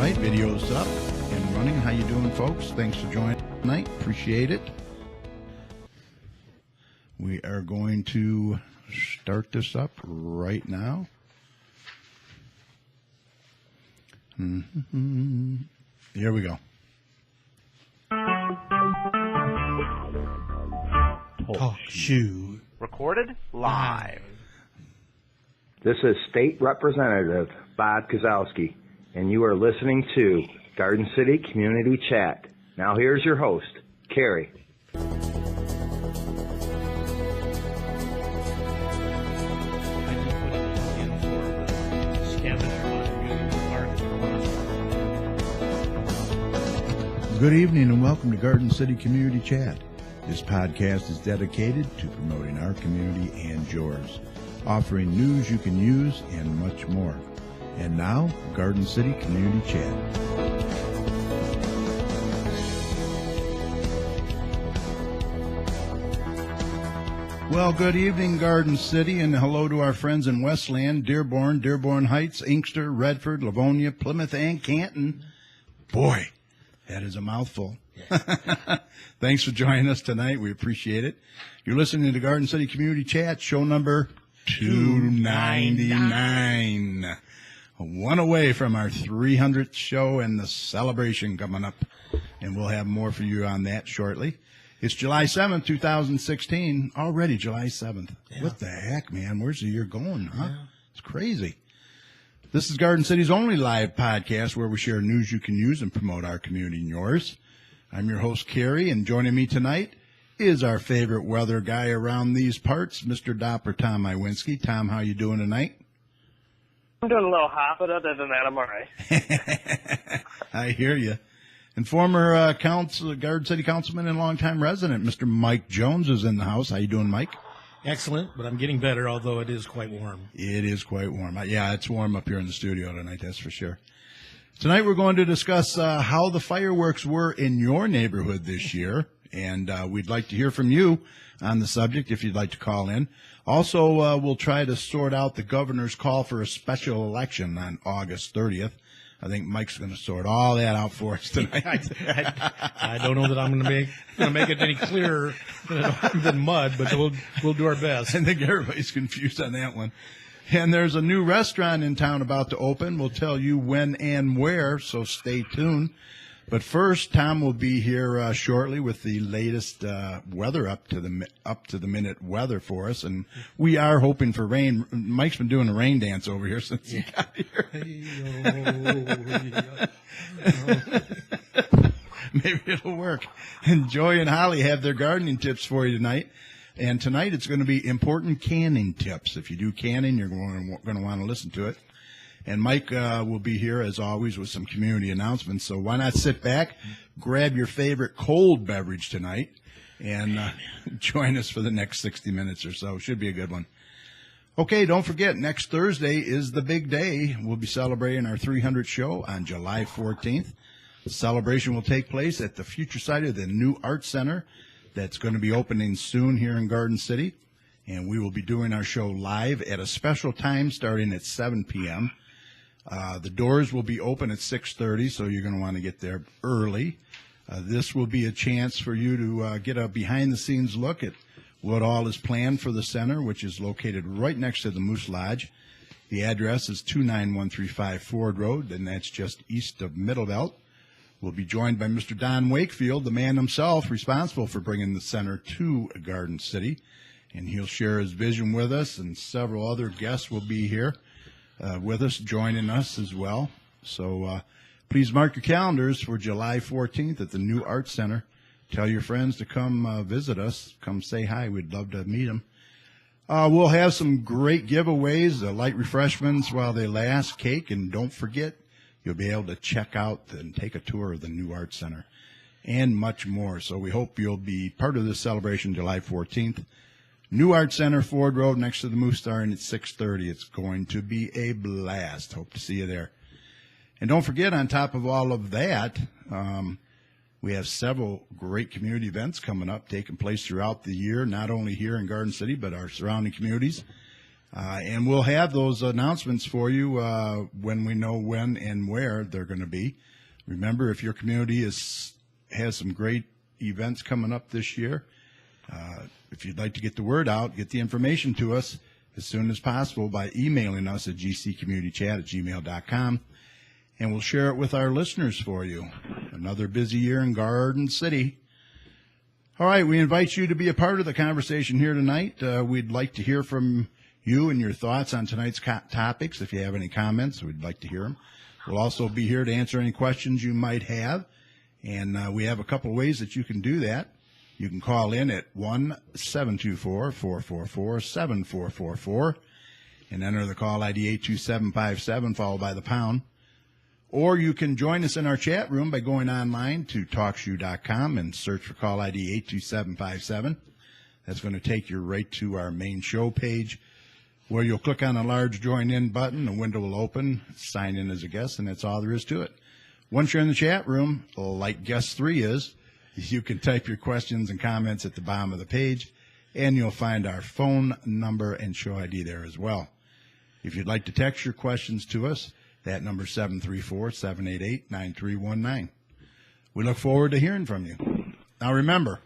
right, video's up and running. How you doing, folks? Thanks for joining tonight. Appreciate it. We are going to start this up right now. Here we go. Talk shoe. Recorded live. This is State Representative Bob Kozowski, and you are listening to Garden City Community Chat. Now here's your host, Carrie. Good evening and welcome to Garden City Community Chat. This podcast is dedicated to promoting our community and yours, offering news you can use and much more. And now, Garden City Community Chat. Well, good evening, Garden City, and hello to our friends in Westland, Dearborn Heights, Inkster, Redford, Livonia, Plymouth, and Canton. Boy, that is a mouthful. Thanks for joining us tonight. We appreciate it. You're listening to Garden City Community Chat, show number 299. One away from our 300th show and the celebration coming up. And we'll have more for you on that shortly. It's July 7th, 2016. Already July 7th. Yeah. What the heck, man? Where's the year going, huh? Yeah. It's crazy. This is Garden City's only live podcast where we share news you can use and promote our community and yours. I'm your host, Carrie, and joining me tonight is our favorite weather guy around these parts, Mr. Dopper Tom Iwinski. Tom, how you doing tonight? I'm doing a little hot, but other than that, I'm all right. I hear you. And former Garden City councilman and longtime resident, Mr. Mike Jones, is in the house. How you doing, Mike? Excellent, but I'm getting better, although it is quite warm. It is quite warm. Yeah, it's warm up here in the studio tonight, that's for sure. Tonight we're going to discuss how the fireworks were in your neighborhood this year, and we'd like to hear from you on the subject if you'd like to call in. Also, we'll try to sort out the governor's call for a special election on August 30th. I think Mike's going to sort all that out for us tonight. I don't know that I'm going to make it any clearer than mud, but we'll do our best. I think everybody's confused on that one. And there's a new restaurant in town about to open. We'll tell you when and where, so stay tuned. But first, Tom will be here shortly with the latest weather up to the minute weather for us, and we are hoping for rain. Mike's been doing a rain dance over here since he got here. Maybe it'll work. And Joy and Holly have their gardening tips for you tonight. And tonight it's going to be important canning tips. If you do canning, you're going to want to listen to it. And Mike will be here, as always, with some community announcements. So why not sit back, grab your favorite cold beverage tonight, and join us for the next 60 minutes or so. Should be a good one. Okay, don't forget, next Thursday is the big day. We'll be celebrating our 300th show on July 14th. The celebration will take place at the future site of the new Art Center that's going to be opening soon here in Garden City. And we will be doing our show live at a special time starting at 7 p.m., the doors will be open at 6:30, so you're going to want to get there early. This will be a chance for you to get a behind-the-scenes look at what all is planned for the center, which is located right next to the Moose Lodge. The address is 29135 Ford Road, and that's just east of Middlebelt. We'll be joined by Mr. Don Wakefield, the man himself responsible for bringing the center to Garden City, and he'll share his vision with us, and several other guests will be here with us, joining us as well. So please mark your calendars for July 14th at the new Art Center. Tell your friends to come visit us. Come say hi. We'd love to meet them. We'll have some great giveaways, light refreshments while they last, cake, and don't forget, you'll be able to check out and take a tour of the new Art Center and much more. So we hope you'll be part of this celebration July 14th. New Art Center, Ford Road, next to the Moose Star, and it's 6:30. It's going to be a blast. Hope to see you there. And don't forget, on top of all of that, we have several great community events coming up, taking place throughout the year, not only here in Garden City, but our surrounding communities. And we'll have those announcements for you when we know when and where they're going to be. Remember, if your community has some great events coming up this year, if you'd like to get the word out, get the information to us as soon as possible by emailing us at gccommunitychat@gmail.com, and we'll share it with our listeners for you. Another busy year in Garden City. All right, we invite you to be a part of the conversation here tonight. We'd like to hear from you and your thoughts on tonight's topics. If you have any comments, we'd like to hear them. We'll also be here to answer any questions you might have, and we have a couple ways that you can do that. You can call in at 1-724-444-7444 and enter the call ID 82757 followed by the pound. Or you can join us in our chat room by going online to TalkShoe.com and search for call ID 82757. That's going to take you right to our main show page where you'll click on a large Join In button. A window will open, sign in as a guest, and that's all there is to it. Once you're in the chat room, like Guest 3 is, you can type your questions and comments at the bottom of the page, and you'll find our phone number and show ID there as well. If you'd like to text your questions to us, that number is 734-788-9319. We look forward to hearing from you. Now remember,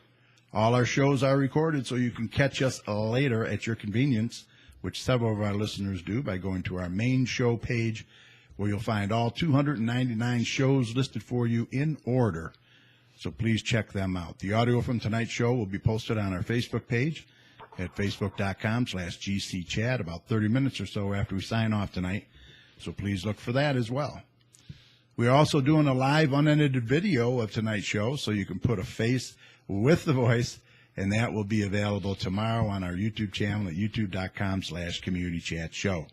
all our shows are recorded so you can catch us later at your convenience, which several of our listeners do by going to our main show page where you'll find all 299 shows listed for you in order. So please check them out. The audio from tonight's show will be posted on our Facebook page at facebook.com/GCChat about 30 minutes or so after we sign off tonight. So please look for that as well. We're also doing a live unedited video of tonight's show so you can put a face with the voice, and that will be available tomorrow on our YouTube channel at youtube.com/communitychatshow.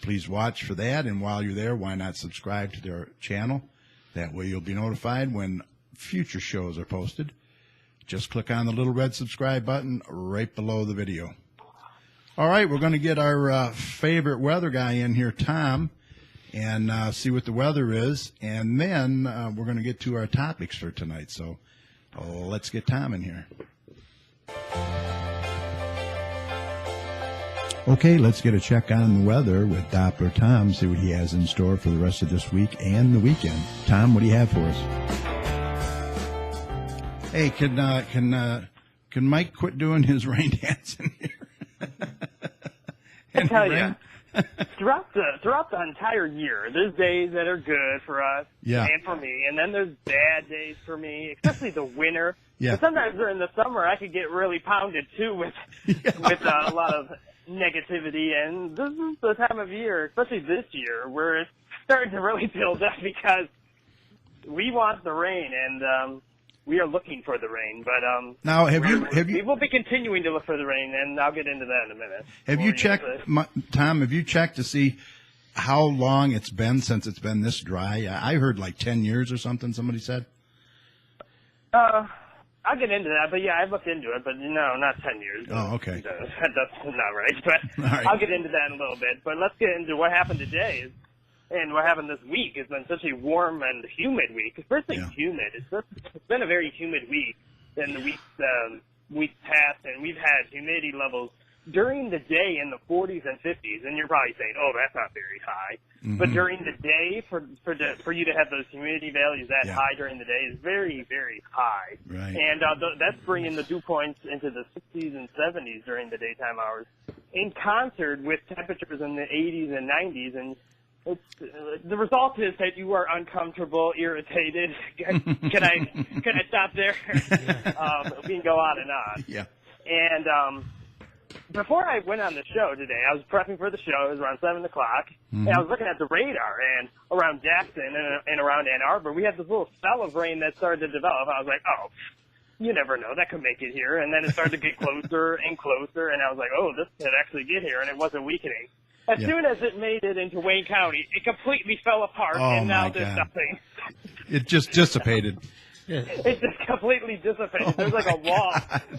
Please watch for that, and while you're there, why not subscribe to their channel? That way you'll be notified when future shows are posted. Just click on the little red subscribe button right below the video. All right, we're going to get our favorite weather guy in here, Tom, and see what the weather is, and then we're going to get to our topics for tonight. So let's get Tom in here. Okay, let's get a check on the weather with Doppler Tom, see what he has in store for the rest of this week and the weekend. Tom, what do you have for us? Hey, can Mike quit doing his rain dance in here? I tell you, throughout the entire year, there's days that are good for us and for me, and then there's bad days for me, especially the winter. Yeah. But sometimes during the summer, I could get really pounded too with a lot of negativity, and this is the time of year, especially this year, where it's starting to really build up because we want the rain, and we are looking for the rain, but now we will be continuing to look for the rain, and I'll get into that in a minute. Have you checked, Tom? Have you checked to see how long it's been since it's been this dry? I heard like 10 years or something. Somebody said. I'll get into that, but yeah, I've looked into it, but no, not 10 years. Oh, okay. That's not right, but right. I'll get into that in a little bit. But let's get into what happened today. And what happened this week has been such a warm and humid week. First thing, humid. It's been a very humid week in the weeks past, and we've had humidity levels during the day in the 40s and 50s. And you're probably saying, "Oh, that's not very high." Mm-hmm. But during the day, for you to have those humidity values that high during the day is very, very high. Right. And that's bringing the dew points into the 60s and 70s during the daytime hours, in concert with temperatures in the 80s and 90s. And the result is that you are uncomfortable, irritated. Can I stop there? We can go on and on. Yeah. And before I went on the show today, I was prepping for the show. It was around 7 o'clock, and I was looking at the radar. And around Jackson and around Ann Arbor, we had this little cell of rain that started to develop. I was like, oh, you never know. That could make it here. And then it started to get closer and closer, and I was like, oh, this could actually get here, and it wasn't weakening. As soon as it made it into Wayne County, it completely fell apart, and now there's nothing. It just dissipated. It just completely dissipated. There's like a wall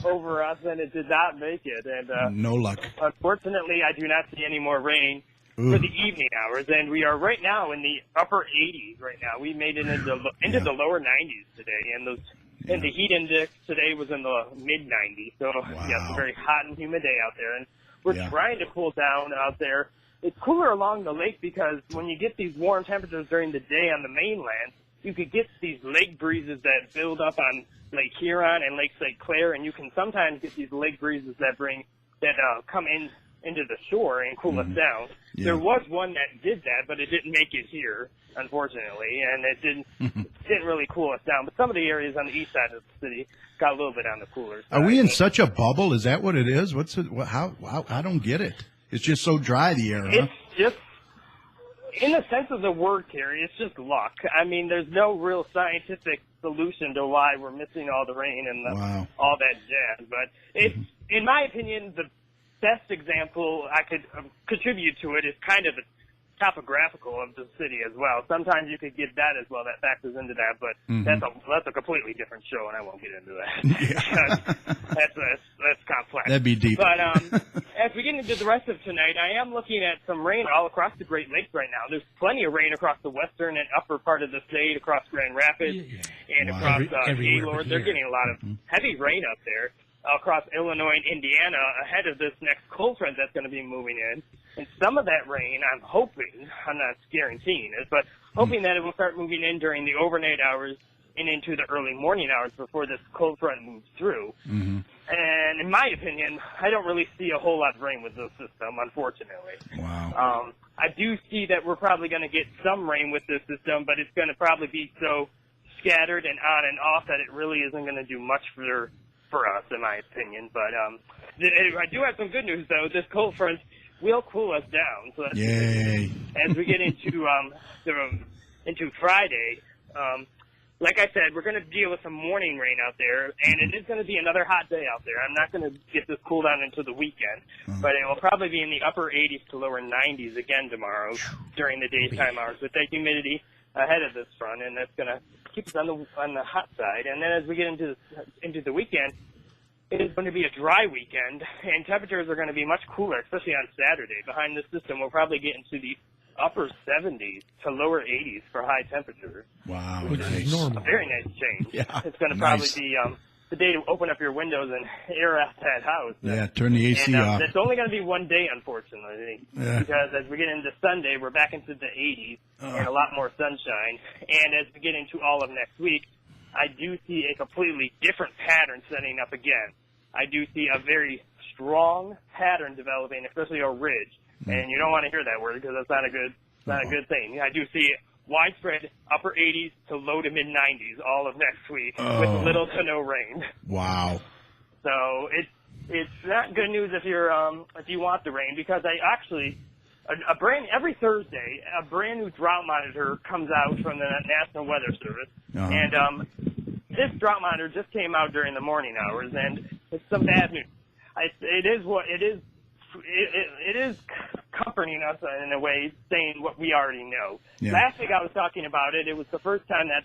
over us, and it did not make it. And no luck. Unfortunately, I do not see any more rain for the evening hours, and we are right now in the upper 80s right now. We made it into the lower 90s today, and and the heat index today was in the mid-90s. So, yes, a very hot and humid day out there. And we're Yeah. trying to cool down out there. It's cooler along the lake because when you get these warm temperatures during the day on the mainland, you could get these lake breezes that build up on Lake Huron and Lake St. Clair, and you can sometimes get these lake breezes that come into the shore and cool us down. Yeah. There was one that did that, but it didn't make it here, unfortunately, and it didn't really cool us down. But some of the areas on the east side of the city got a little bit on the cooler side. Are we in such a bubble? Is that what it is? What's it? How? I don't get it. It's just so dry, the air, huh? It's just, in the sense of the word, Terry, it's just luck. I mean, there's no real scientific solution to why we're missing all the rain and all that jazz. But it's, in my opinion, the best example I could contribute to it is kind of the topographical of the city as well. Sometimes you could get that as well. That factors into that, but that's a completely different show, and I won't get into that. That's complex. That'd be deep. But as we get into the rest of tonight, I am looking at some rain all across the Great Lakes right now. There's plenty of rain across the western and upper part of the state, across Grand Rapids, and across Gaylord. They're getting a lot of heavy rain up there across Illinois and Indiana ahead of this next cold front that's going to be moving in. And some of that rain, I'm hoping, I'm not guaranteeing it, but hoping that it will start moving in during the overnight hours and into the early morning hours before this cold front moves through. And in my opinion, I don't really see a whole lot of rain with this system, unfortunately. Wow. I do see that we're probably going to get some rain with this system, but it's going to probably be so scattered and on and off that it really isn't going to do much for us, in my opinion. But I do have some good news, though. This cold front will cool us down. So that's Yay. as we get into Friday, like I said, we're going to deal with some morning rain out there, and it is going to be another hot day out there. I'm not going to get this cool down until the weekend, but it will probably be in the upper 80s to lower 90s again tomorrow during the daytime hours with that humidity ahead of this front, and that's going to keep us on the hot side. And then as we get into the weekend, it is going to be a dry weekend, and temperatures are going to be much cooler, especially on Saturday. Behind this system, we'll probably get into the upper 70s to lower 80s for high temperatures. Wow. Which is normal. A very nice change. Yeah, it's going to probably be the day to open up your windows and air out that house. Yeah, turn the AC and, off. It's only going to be one day, unfortunately, because as we get into Sunday, we're back into the 80s and a lot more sunshine. And as we get into all of next week, I do see a completely different pattern setting up again. I do see a very strong pattern developing, especially a ridge. And you don't want to hear that word because that's not a good thing. I do see widespread upper 80s to low to mid 90s all of next week with little to no rain. Wow. So it's not good news if you want the rain, because every Thursday a brand new drought monitor comes out from the National Weather Service, and this drought monitor just came out during the morning hours, and it's some bad news. It is comforting us in a way, saying what we already know. Yeah. Last week I was talking about it. It was the first time that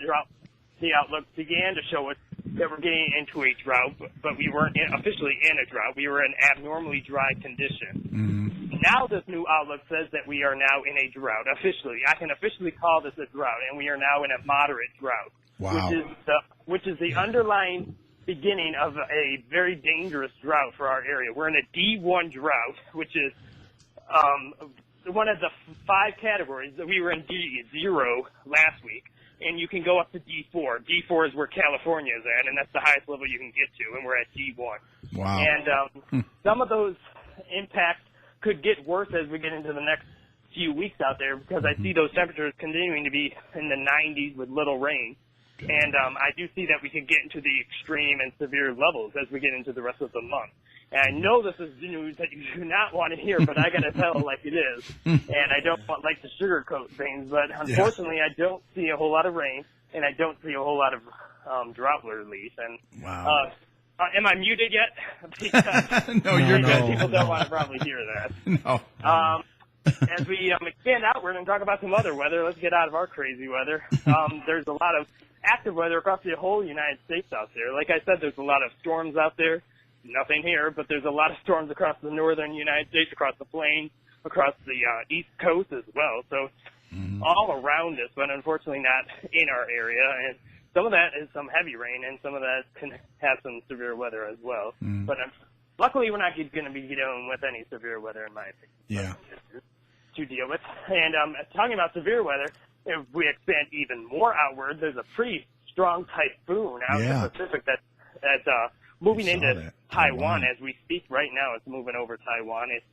the outlook began to show us that we're getting into a drought, but we weren't officially in a drought. We were in abnormally dry condition. Now this new outlook says that we are now in a drought. Officially, I can officially call this a drought, and we are now in a moderate drought. Wow. Which is the underlying beginning of a very dangerous drought for our area. We're in a D1 drought, which is one of the 5 categories. We were in D0 last week, and you can go up to D4. D4 is where California is at, and that's the highest level you can get to, and we're at D1. Wow. And some of those impacts could get worse as we get into the next few weeks out there, because I see those temperatures continuing to be in the 90s with little rain. And I do see that we can get into the extreme and severe levels as we get into the rest of the month. And I know this is news that you do not want to hear, but I got to tell it like it is. And I don't like to sugarcoat things, but unfortunately I don't see a whole lot of rain, and I don't see a whole lot of drought relief. And wow. Am I muted yet? Because No, you're good. People don't want to probably hear that. No. As we expand outward and talk about some other weather, let's get out of our crazy weather. There's a lot of active weather across the whole United States out there. Like I said, there's a lot of storms out there. Nothing here, but there's a lot of storms across the northern United States, across the plains, across the East Coast as well. So all around us, but unfortunately not in our area. And some of that is some heavy rain, and some of that can have some severe weather as well. But luckily we're not going to be dealing with any severe weather in my opinion. Yeah. To deal with. And talking about severe weather, if we expand even more outward, there's a pretty strong typhoon out in the Pacific that's moving into Taiwan as we speak right now. It's moving over Taiwan. It's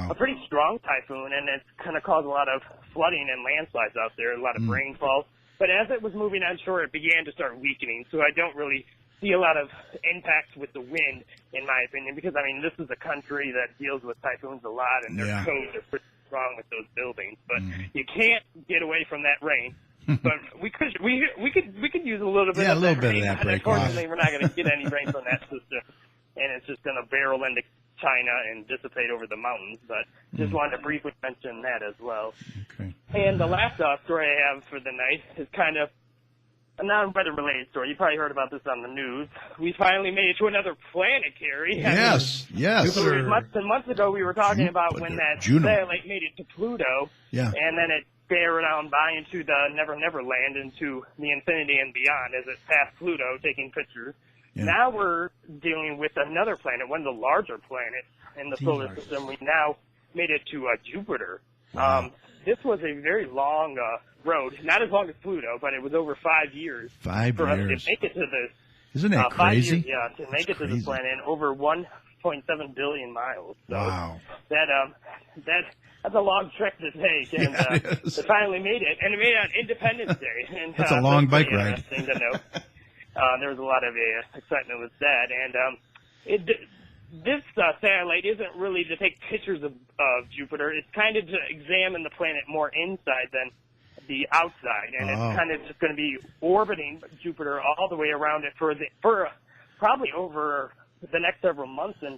a pretty strong typhoon, and it's going to cause a lot of flooding and landslides out there, a lot of rainfall. But as it was moving onshore, it began to start weakening, so I don't really see a lot of impacts with the wind, in my opinion, because, I mean, this is a country that deals with typhoons a lot, and their codes are pretty strong with those buildings. But you can't get away from that rain. But we could use a little bit of that rain. Unfortunately, we're not going to get any rain from that system, and it's just going to barrel into China and dissipate over the mountains. But just wanted to briefly mention that as well. Okay. And the last story I have for the night is kind of a non-weather-related story. You probably heard about this on the news. We finally made it to another planet, Carrie. Yes. Months and months ago, we were talking about when that satellite made it to Pluto, and then it barreled on by into the Never Land, into the infinity and beyond as it passed Pluto, taking pictures. Yeah. Now we're dealing with another planet, one of the larger planets in the solar system. We now made it to Jupiter. Wow. This was a very long road, not as long as Pluto, but it was over 5 years. 5 for years. us to make it to this. Isn't that crazy? 5 years, to make it to this planet, and over 1.7 billion miles. So that's a long trek to take, and they finally made it, and it made it on Independence Day. And, that's a long bike ride. Interesting to know. There was a lot of excitement with that, and this satellite isn't really to take pictures of Jupiter. It's kind of to examine the planet more inside than the outside, and it's kind of just going to be orbiting Jupiter all the way around it for probably over the next several months and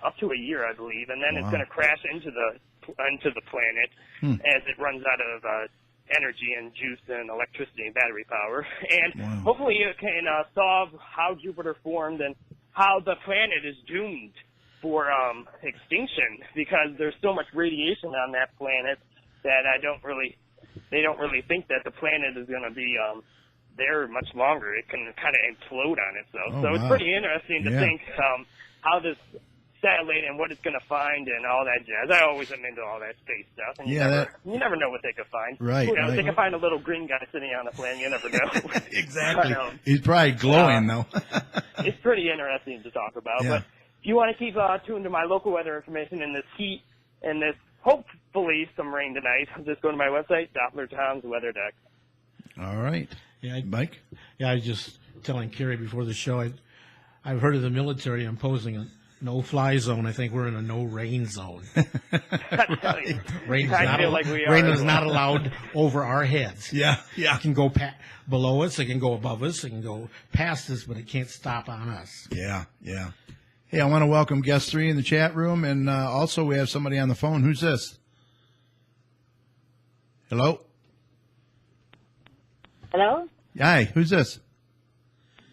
up to a year, I believe, and then it's going to crash into the planet as it runs out of energy and juice and electricity and battery power, and hopefully it can solve how Jupiter formed and how the planet is doomed for extinction, because there's so much radiation on that planet that they don't really think that the planet is going to be there much longer. It can kind of implode on itself. It's pretty interesting to think how this satellite and what it's going to find and all that jazz. I always am into all that space stuff. And you never know what they could find. Right. They can find a little green guy sitting on the planet. You never know. Exactly. He's probably glowing, though. It's pretty interesting to talk about. Yeah. But if you want to keep tuned to my local weather information in this heat and this hopefully some rain tonight, just go to my website, DopplerTomsWeather.com. All right. Yeah, Mike? Yeah, I was just telling Carrie before the show, I've heard of the military imposing a no-fly zone. I think we're in a no-rain zone. Rain is not allowed over our heads. Yeah. It can go below us, it can go above us, it can go past us, but it can't stop on us. Yeah. Hey, I want to welcome guest 3 in the chat room, and also we have somebody on the phone. Who's this? Hello? Hello? Hi, who's this?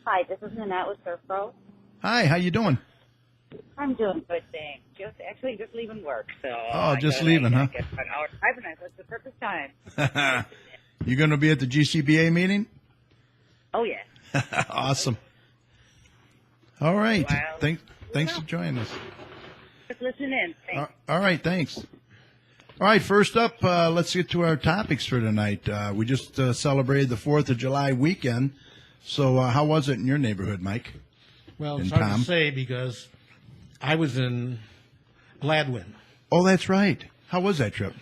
Hi, this is Nanette with Surf Pro. Hi, how you doing? I'm doing good, thanks. Just leaving work. So just leaving, huh? Get an hour hibernate. That's the perfect time. You going to be at the GCBA meeting? Oh, yeah. Awesome. All right. Well, thanks for joining us. Just listen in. Thanks. All right, thanks. All right, first up, let's get to our topics for tonight. We just celebrated the 4th of July weekend. So how was it in your neighborhood, Mike? Well, it's hard to say because I was in Gladwin. Oh, that's right. How was that trip?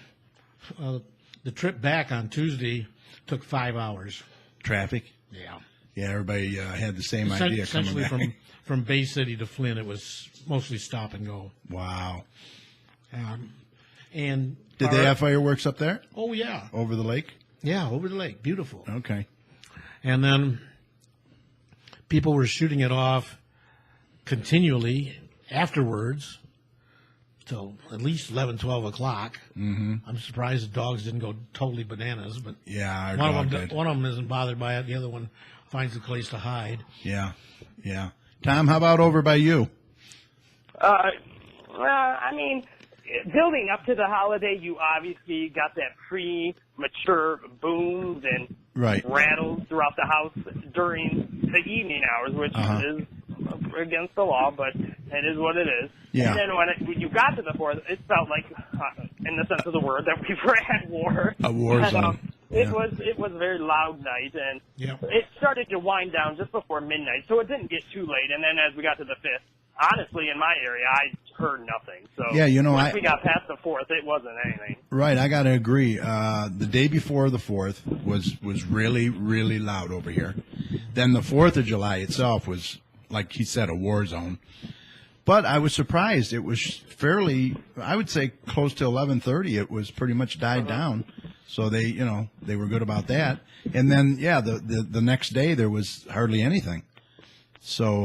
The trip back on Tuesday took 5 hours. Traffic? Yeah. Yeah, everybody had the same idea coming back. Essentially from Bay City to Flint, it was mostly stop and go. Wow. And did they have fireworks up there? Oh, yeah. Over the lake? Yeah, over the lake. Beautiful. Okay. And then people were shooting it off continually afterwards till at least 11, 12 o'clock. Mm-hmm. I'm surprised the dogs didn't go totally bananas. But yeah, one of them isn't bothered by it. The other one finds a place to hide. Yeah. Tom, how about over by you? I mean, building up to the holiday, you obviously got that premature booms and rattles throughout the house during the evening hours, which is against the law, but It is what it is. Yeah. And then when you got to the 4th, it felt like, in the sense of the word, that we were at war. A war And, zone. It Yeah. was a very loud night, and Yep. it started to wind down just before midnight, so it didn't get too late. And then as we got to the 5th, honestly, in my area, I heard nothing. So Yeah, you know, once we got past the 4th, it wasn't anything. Right, I got to agree. The day before the 4th was really, really loud over here. Then the 4th of July itself was, like he said, a war zone. But I was surprised. It was fairly, I would say, close to 11:30. It was pretty much died down. So they were good about that. And then, yeah, the next day there was hardly anything. So,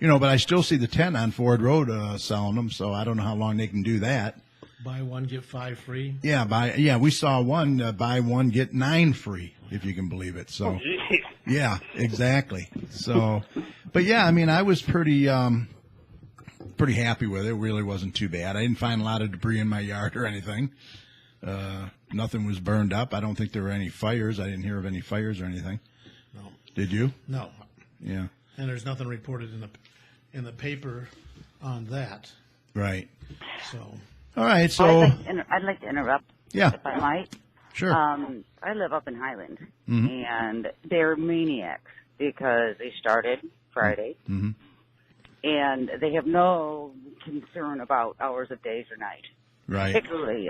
but I still see the tent on Ford Road selling them. So I don't know how long they can do that. Buy one, get 5 free. Yeah, we saw one buy one get 9 free, if you can believe it. So, Jeez. yeah, exactly. So, but yeah, I mean, I was pretty happy with it. It really wasn't too bad. I didn't find a lot of debris in my yard or anything. Nothing was burned up. I don't think there were any fires. I didn't hear of any fires or anything. No. Did you? No. Yeah. And there's nothing reported in the paper on that. Right. So. All right. So, I'd like to interrupt, yeah, if I might. sure. I live up in Highland, and they're maniacs because they started Friday, and they have no concern about hours of days or night. Right. Particularly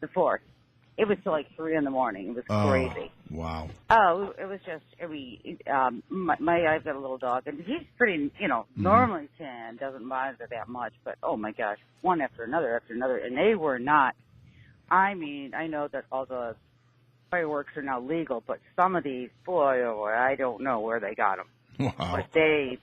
the 4th. It was till like 3 in the morning. It was crazy. Wow. Oh, it was just I've got a little dog, and he's pretty, normally 10, doesn't bother that much, but oh my gosh, one after another, and they were not. I mean, I know that all the fireworks are now legal, but some of these, boy, I don't know where they got them. Wow. But they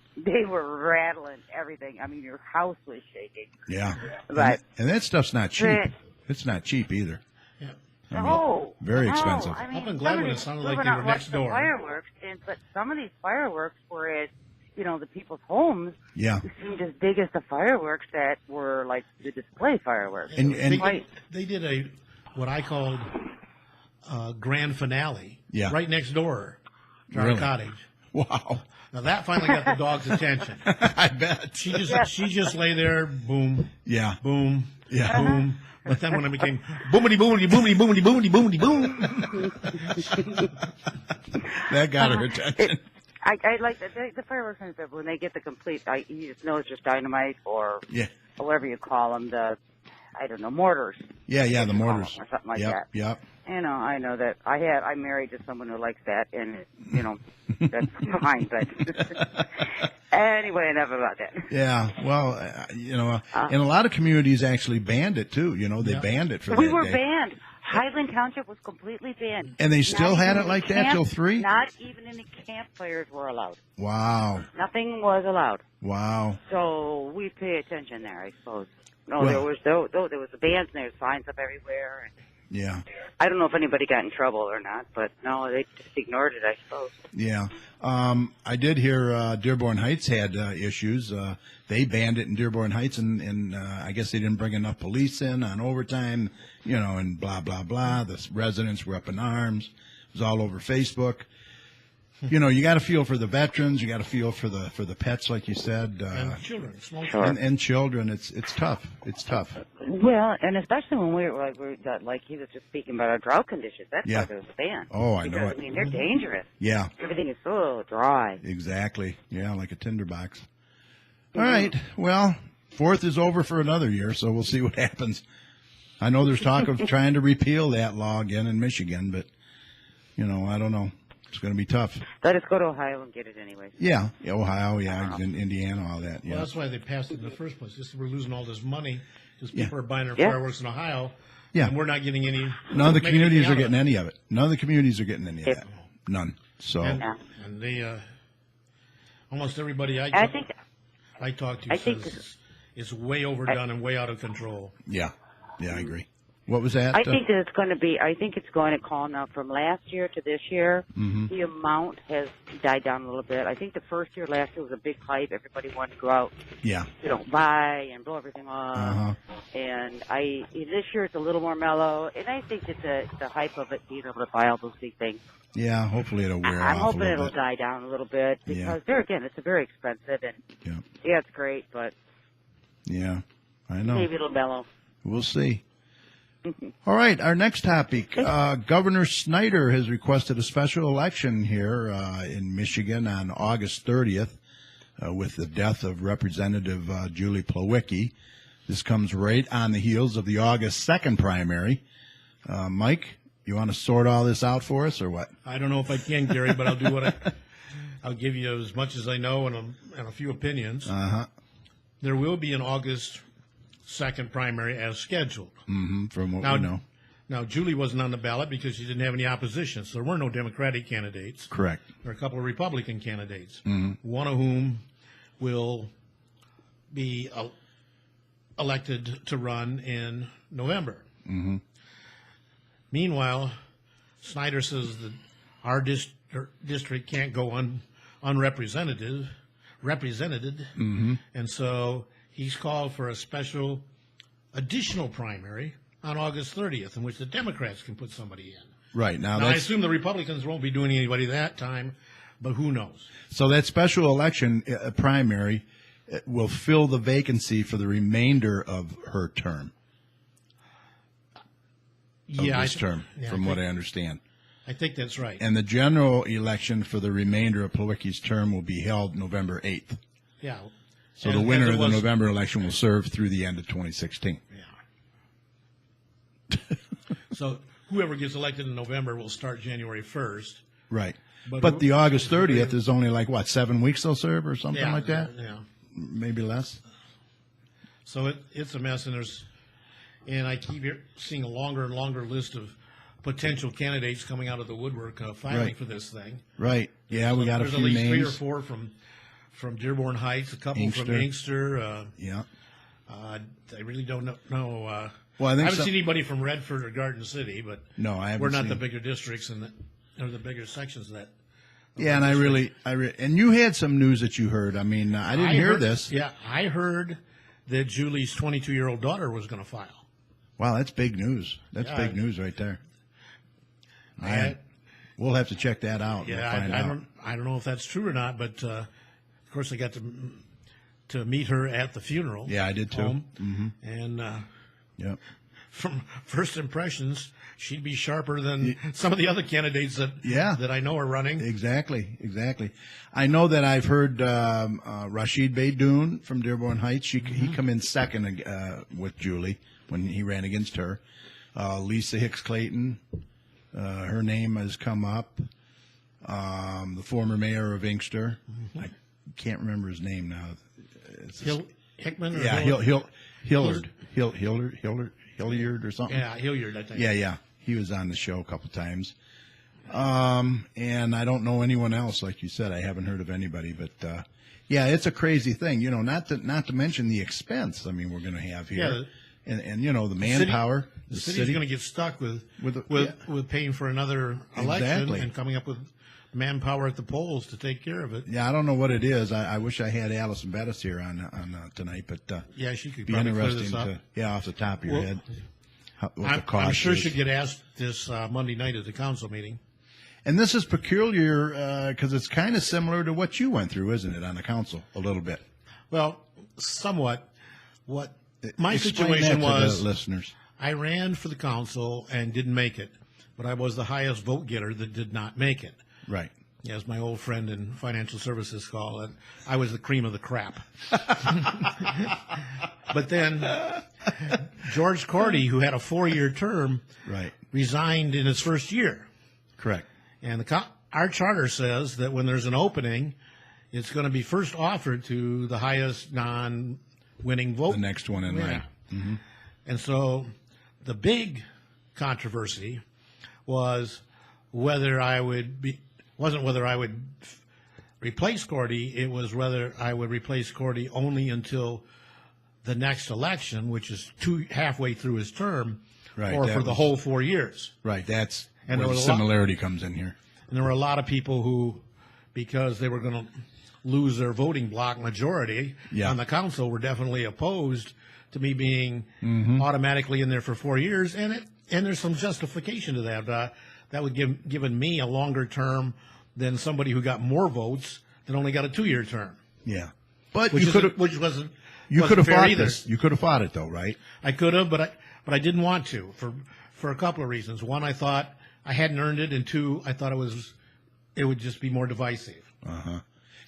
were rattling everything. I mean, your house was shaking. Yeah. But and that stuff's not cheap. It's not cheap either. Yeah. I mean, very expensive. I mean, Up in Glenwood, it sounded like they were next door. Fireworks, but some of these fireworks were at, the people's homes. Yeah. Seemed as big as the fireworks that were like the display fireworks. And They did what I called grand finale. Yeah. Right next door to our Really? cottage. Wow. Now that finally got the dog's attention. I bet. She just lay there, boom, Yeah. boom, Yeah. boom. But then when it became boomity boomity boomity boomity boomity boomity boom, That got her attention. I like the fireworks when they get the complete. You just know it's just dynamite or Yeah. whatever you call them. Mortars. Yeah, the mortars. Or something like Yep, that. yep. I know that I'm married to someone who likes that, and that's fine. But anyway, enough about that. Yeah, well, and a lot of communities actually banned it too. They banned it for We that were day. banned. Highland Township was completely banned. And they still Not had even it like the that till 3? Not even any campfires were allowed. Wow, Nothing was allowed. wow. So we pay attention there, I suppose. No, Well- there was the bands and there was signs up everywhere. And Yeah, I don't know if anybody got in trouble or not, but no, they just ignored it, I suppose. yeah. I did hear Dearborn Heights had issues. They banned it in Dearborn Heights, and I guess they didn't bring enough police in on overtime, and blah, blah, blah. The residents were up in arms. It was all over Facebook. You got to feel for the veterans. You got to feel for the pets, like you said, and children, small Sure. children. and children. It's tough. It's tough. Well, and especially when we were like he was just speaking about our drought conditions. That's Yeah. why there was a ban. Oh, I know Because, it. I mean, they're dangerous. Yeah, Everything is so dry. exactly. Yeah, like a tinderbox. All right. Well, 4th is over for another year, so we'll see what happens. I know there's talk of trying to repeal that law again in Michigan, but I don't know. It's going to be tough. Let us go to Ohio and get it anyway. Yeah, Ohio, in Indiana, all that. Yeah, Well, that's why they passed it in the first place. We're losing all this money because Yeah. people are buying their Yeah. fireworks in Ohio, yeah. and we're not getting any. None of the making communities anything are out getting of it. any of it. None of the communities are getting any of that. None. So And they, almost everybody I think talk to I think says it's way overdone and way out of control. yeah, I agree. What was that? I think that it's going to be. I think it's going to calm now from last year to this year. Mm-hmm. The amount has died down a little bit. I think the first year, last year was a big hype. Everybody wanted to go out, Yeah. buy and blow everything off. Uh-huh. And this year it's a little more mellow. And I think it's the hype of it being able to buy all those big things. Yeah, hopefully it'll wear I'm off hoping a little it'll bit. die down a little bit because Yeah. there again, it's a very expensive and Yeah. it's great, but Yeah, I know. maybe it'll mellow. We'll see. All right, our next topic. Governor Snyder has requested a special election here in Michigan on August 30th with the death of Representative Julie Plawecki. This comes right on the heels of the August 2nd primary. Mike, you want to sort all this out for us or what? I don't know if I can, Gary, but I'll do I'll give you as much as I know and a few opinions. Uh-huh. There will be an August 2nd primary as scheduled. From what Now, we know. Now, Julie wasn't on the ballot because she didn't have any opposition, so there were no Democratic candidates. Correct. There are a couple of Republican candidates, Mm-hmm. one of whom will be elected to run in November. Mm-hmm. Meanwhile, Snyder says that our district can't go unrepresented, Mm-hmm. and so he's called for a special additional primary on August 30th, in which the Democrats can put somebody in. Right. Now, Now, I that's, assume the Republicans won't be doing anybody that time, but who knows? so that special election primary will fill the vacancy for the remainder of her term. Of this term, from what I understand. I think that's right. And the general election for the remainder of Plawecki's term will be held November 8th. Yeah. So As- the winner as it of the was- November election will serve through the end of 2016. Yeah. So whoever gets elected in November will start January 1st. Right. But But the August 30th is only like, what, 7 weeks they'll serve or something Yeah, like that? Yeah. Maybe less? So it's a mess, and I keep seeing a longer and longer list of potential candidates coming out of the woodwork filing Right. for this thing. Right. Yeah, we got a There's few at least 3 or names. 4 from Dearborn Heights, a couple from Inkster. Inkster. Yeah. I really don't know. Well, I think haven't some- seen anybody from Redford or Garden City, but No, I haven't we're not seen the bigger districts or the bigger sections of that. Yeah, and and you had some news that you heard. I mean, I didn't hear heard- this. Yeah, I heard that Julie's 22-year-old daughter was going to file. Wow, that's big news. That's Yeah. big news right there. I- We'll have to check that out. and Yeah, find out. I don't know if that's true or not, but of course I got to meet her at the funeral. Yeah, I did too. home. And Yep. from first impressions, she'd be sharper than some of the other candidates that I know are running. Exactly. I know that I've heard Rashid Beydoun from Dearborn Heights. He come in second with Julie when he ran against her. Lisa Hicks Clayton, her name has come up. The former mayor of Inkster. I can't remember his name now. Hickman? Or Yeah, Hilliard or something. Yeah, Hilliard, I think. Yeah. He was on the show a couple times. And I don't know anyone else, like you said. I haven't heard of anybody, but yeah, it's a crazy thing. You know, not to mention the expense. I mean, we're going to have here, and you know the manpower. The city's going to get stuck with paying for another election Exactly. and coming up with manpower at the polls to take care of it. Yeah, I don't know what it is. I wish I had Allison Bettis here on tonight, but Yeah, she could be probably clear interesting this up. off the top of your Well, head. What the cost I'm sure is. she'll get asked this Monday night at the council meeting. And this is peculiar because it's kind of similar to what you went through, isn't it, on the council a little bit? Well, somewhat. What my Explain situation that to was, the listeners. I ran for the council and didn't make it, but I was the highest vote getter that did not make it. Right. As my old friend in financial services call it, I was the cream of the crap. But then George Cordy, who had a 4-year term, Right. resigned in his first year. Correct. And our charter says that when there's an opening, it's going to be first offered to the highest non-winning vote. The next one in line. Mm-hmm. And so the big controversy was whether I would replace Cordy. It was whether I would replace Cordy only until the next election, which is halfway through his term, Right, or that for the was- whole 4 years. Right. That's And where there the was a lot- similarity comes in here. And there were a lot of people who, because they were going to lose their voting block majority Yeah. on the council, were definitely opposed to me being automatically in there for 4 years. And there's some justification to that. That would given me a longer term than somebody who got more votes that only got a 2-year term. Yeah. But Which you could isn't- have which wasn't you wasn't could have fair fought either. this. You could have fought it though, right? I could have, but I didn't want to for a couple of reasons. One, I thought I hadn't earned it, and two, I thought it would just be more divisive.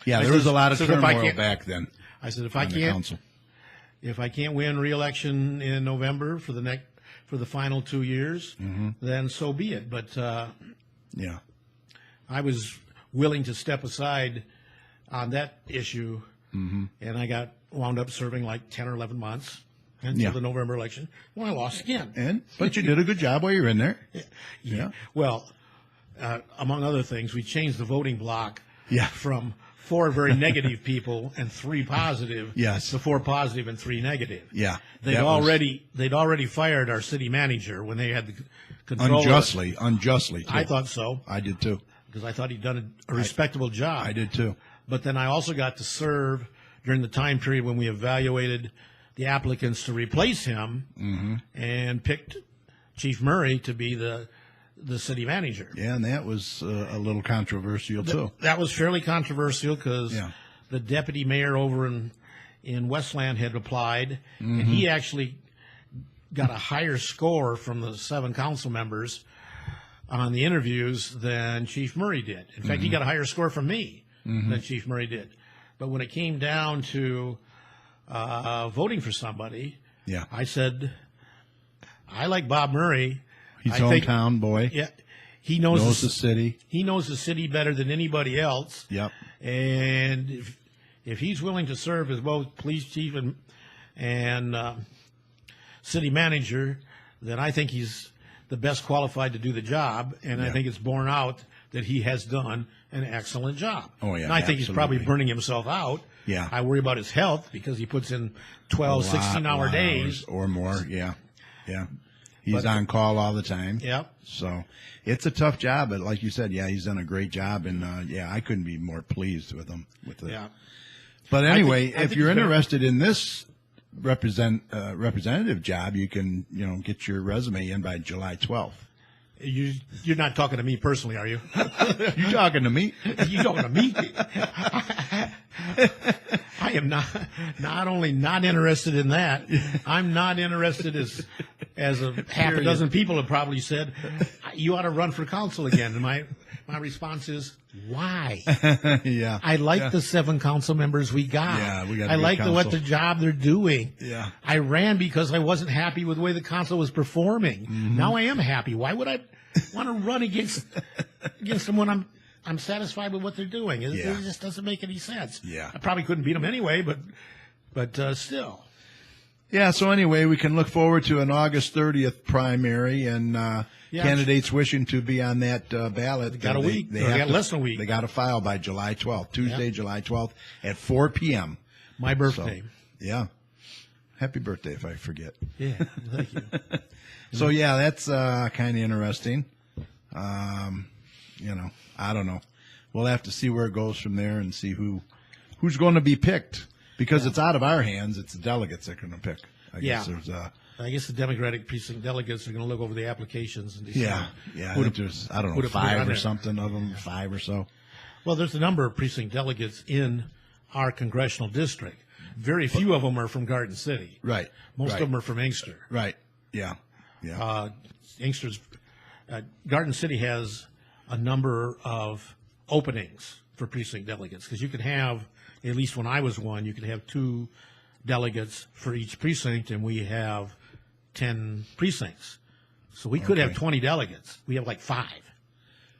Yeah, I there was said- a lot of so if I turmoil can't- back then I said, if on the council. if I can't win re-election in November for the final 2 years, then so be it. But Yeah. I was willing to step aside on that issue, and I wound up serving like 10 or 11 months until Yeah. the November election when I lost again. But you did a good job while you were in there. Yeah. Well, among other things, we changed the voting block Yeah. from 4 very negative people and 3 positive Yes. to 4 positive and 3 negative. Yeah. They'd That was already fired our city manager when they had the control. unjustly too. I thought so, I did too. because I thought he'd done a respectable job. I did too. But then I also got to serve during the time period when we evaluated the applicants to replace him, and picked Chief Murray to be the city manager. Yeah, and that was a little controversial too. That was fairly controversial because Yeah. the deputy mayor over in Westland had applied, and he actually got a higher score from the 7 council members on the interviews than Chief Murray did. In fact, he got a higher score from me than Chief Murray did. But when it came down to voting for somebody, Yeah. I said, I like Bob Murray. He's I think- hometown boy. Yeah, he knows Knows the city. He knows the city better than anybody else. Yep. And if he's willing to serve as both police chief and city manager, then I think he's the best qualified to do the job. And I Yeah. think it's borne out that he has done an excellent job. Oh, yeah, And I think he's probably absolutely. burning himself out. Yeah. I worry about his health because he puts in 12, 16-hour lot days. hours or more. Yeah. Yeah. He's But- on call all the time. Yep. So it's a tough job, but like you said, yeah, he's done a great job, and I couldn't be more pleased with him. Yeah. But anyway, I if think you're he's better- interested in this representative job, you can get your resume in by July 12th. You're not talking to me personally, are you? You talking to me? You talking to me? I am not only not interested in that, I'm not interested as a half a dozen people have probably said, you ought to run for council again. And my response is, why? Yeah. I like the 7 council members we got. Yeah, we got a I good like what council. the job they're doing. Yeah. I ran because I wasn't happy with the way the council was performing. Mm-hmm. Now I am happy. Why would I want to run against them when I'm satisfied with what they're doing? It Yeah. just doesn't make any sense. Yeah. I probably couldn't beat them anyway, but still. Yeah, so anyway, we can look forward to an August 30th primary, and candidates wishing to be on that ballot. Got a week. They have got to- less than a week. They got to file by July 12th, Tuesday, July 12th at 4 p.m. My birthday. Yeah. Happy birthday if I forget. Yeah, thank you. So, yeah, that's kind of interesting. I don't know. We'll have to see where it goes from there and see who's going to be picked. Because it's out of our hands, it's the delegates that are going to pick. I guess there's I guess the Democratic precinct delegates are going to look over the applications and decide. I who think to- there's, I don't who know, to put on 5 or there. something of them, 5 or so. Well, there's a number of precinct delegates in our congressional district. Very few of them are from Garden City. Right. Most right, of them are from Inkster. Right. Yeah. Yeah. Inkster's Garden City has a number of openings for precinct delegates because you can have, at least when I was one, you could have 2 delegates for each precinct, and we have 10 precincts. So we could have 20 delegates. We have like 5.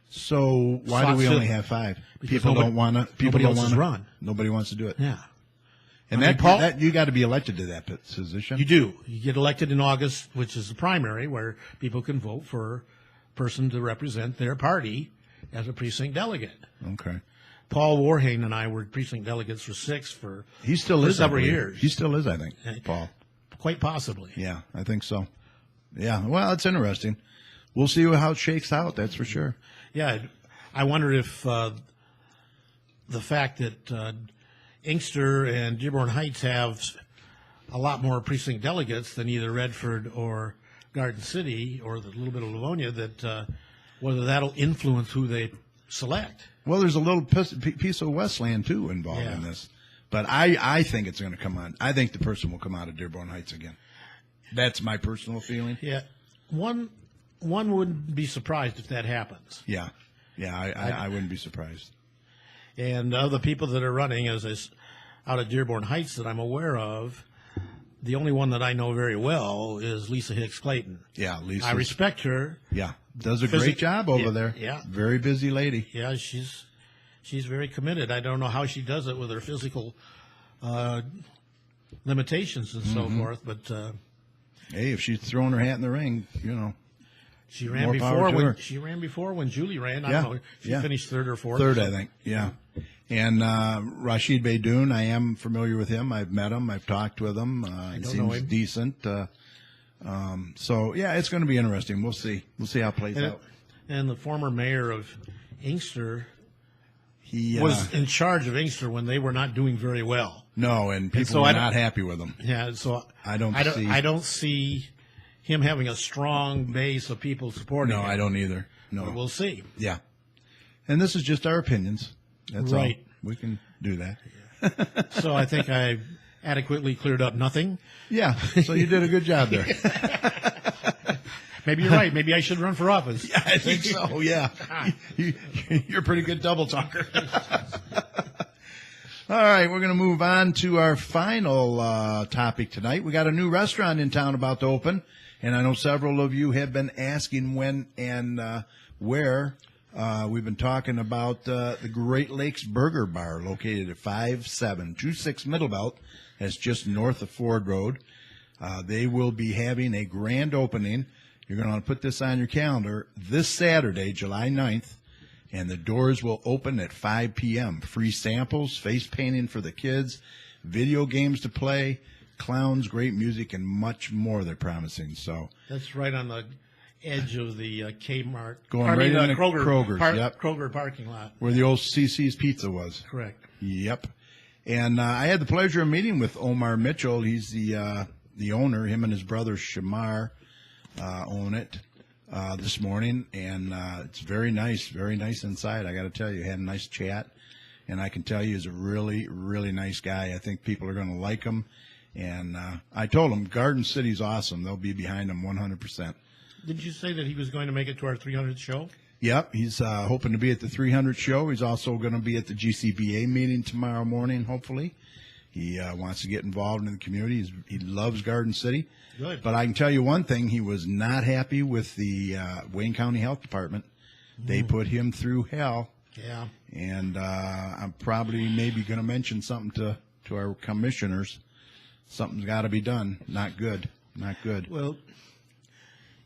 So why do we So- only have 5? Because People nobody- don't want to. People nobody don't else want has to run. Nobody wants to do it. Yeah. And I mean, that, Paul- that you got to be elected to that position. You do. You get elected in August, which is the primary, where people can vote for a person to represent their party as a precinct delegate. Okay. Paul Warhane and I were precinct delegates for 6 for He still for is. I several believe. years. He still is, I think. Okay. Paul. Quite possibly. Yeah, I think so. Yeah. Well, it's interesting. We'll see how it shakes out. That's for sure. Yeah, I wonder if the fact that Inkster and Dearborn Heights have a lot more precinct delegates than either Redford or Garden City or the little bit of Livonia, that whether that'll influence who they select. Well, there's a little piece of Westland, too, involved in this. But I think it's going to come on. I think the person will come out of Dearborn Heights again. That's my personal feeling. Yeah. One wouldn't be surprised if that happens. Yeah. Yeah, I wouldn't be surprised. And of the people that are running out of Dearborn Heights that I'm aware of, the only one that I know very well is Lisa Hicks Clayton. Yeah, Lisa. I respect her. Yeah, does a great job over there. Yeah. Very busy lady. Yeah, she's very committed. I don't know how she does it with her physical limitations and so forth, but hey, if she's throwing her hat in the ring, she ran more before power to when her. she ran before when Julie ran. I Yeah, don't know. She yeah. finished third or fourth. Third, I think. Yeah. And Rashid Beydoun, I am familiar with him. I've met him. I've talked with him. He don't know seems him. decent. So yeah, it's going to be interesting. We'll see. We'll see how it plays out. And the former mayor of Inkster He was in charge of Inkster when they were not doing very well. no, and people so were I don't- not happy with him. Yeah, so I don't see- I don't see him having a strong base of people supporting No, him. I don't either. No. But we'll see. Yeah. And this is just our opinions. That's Right. all. We can do that. So I think I adequately cleared up nothing. Yeah. So you did a good job there. Maybe you're right. Maybe I should run for office. I think so. Yeah. You're a pretty good double talker. All right, we're going to move on to our final topic tonight. We got a new restaurant in town about to open, and I know several of you have been asking when and where. We've been talking about the Great Lakes Burger Bar, located at 5726 Middlebelt. That's just north of Ford Road. They will be having a grand opening. You're going to want to put this on your calendar this Saturday, July 9th. And the doors will open at 5 p.m. Free samples, face painting for the kids, video games to play, clowns, great music, and much more they're promising. So That's right on the edge of the Kmart. Going right into Kroger's. yep. Kroger parking lot. where the old CC's Pizza was. Correct. Yep. And I had the pleasure of meeting with Omar Mitchell. He's the owner. Him and his brother Shamar own it this morning, and it's very nice inside. I got to tell you, had a nice chat, and I can tell you he's a really, really nice guy. I think people are going to like him, and I told him Garden City's awesome. They'll be behind him 100%. Did you say that he was going to make it to our 300th show? Yep, he's hoping to be at the 300 show. He's also going to be at the GCBA meeting tomorrow morning, hopefully. He wants to get involved in the community. He loves Garden City. Good. But I can tell you one thing, he was not happy with the Wayne County Health Department. They put him through hell. Yeah. And I'm probably maybe going to mention something to our commissioners. Something's got to be done. Not good. Not good. Well,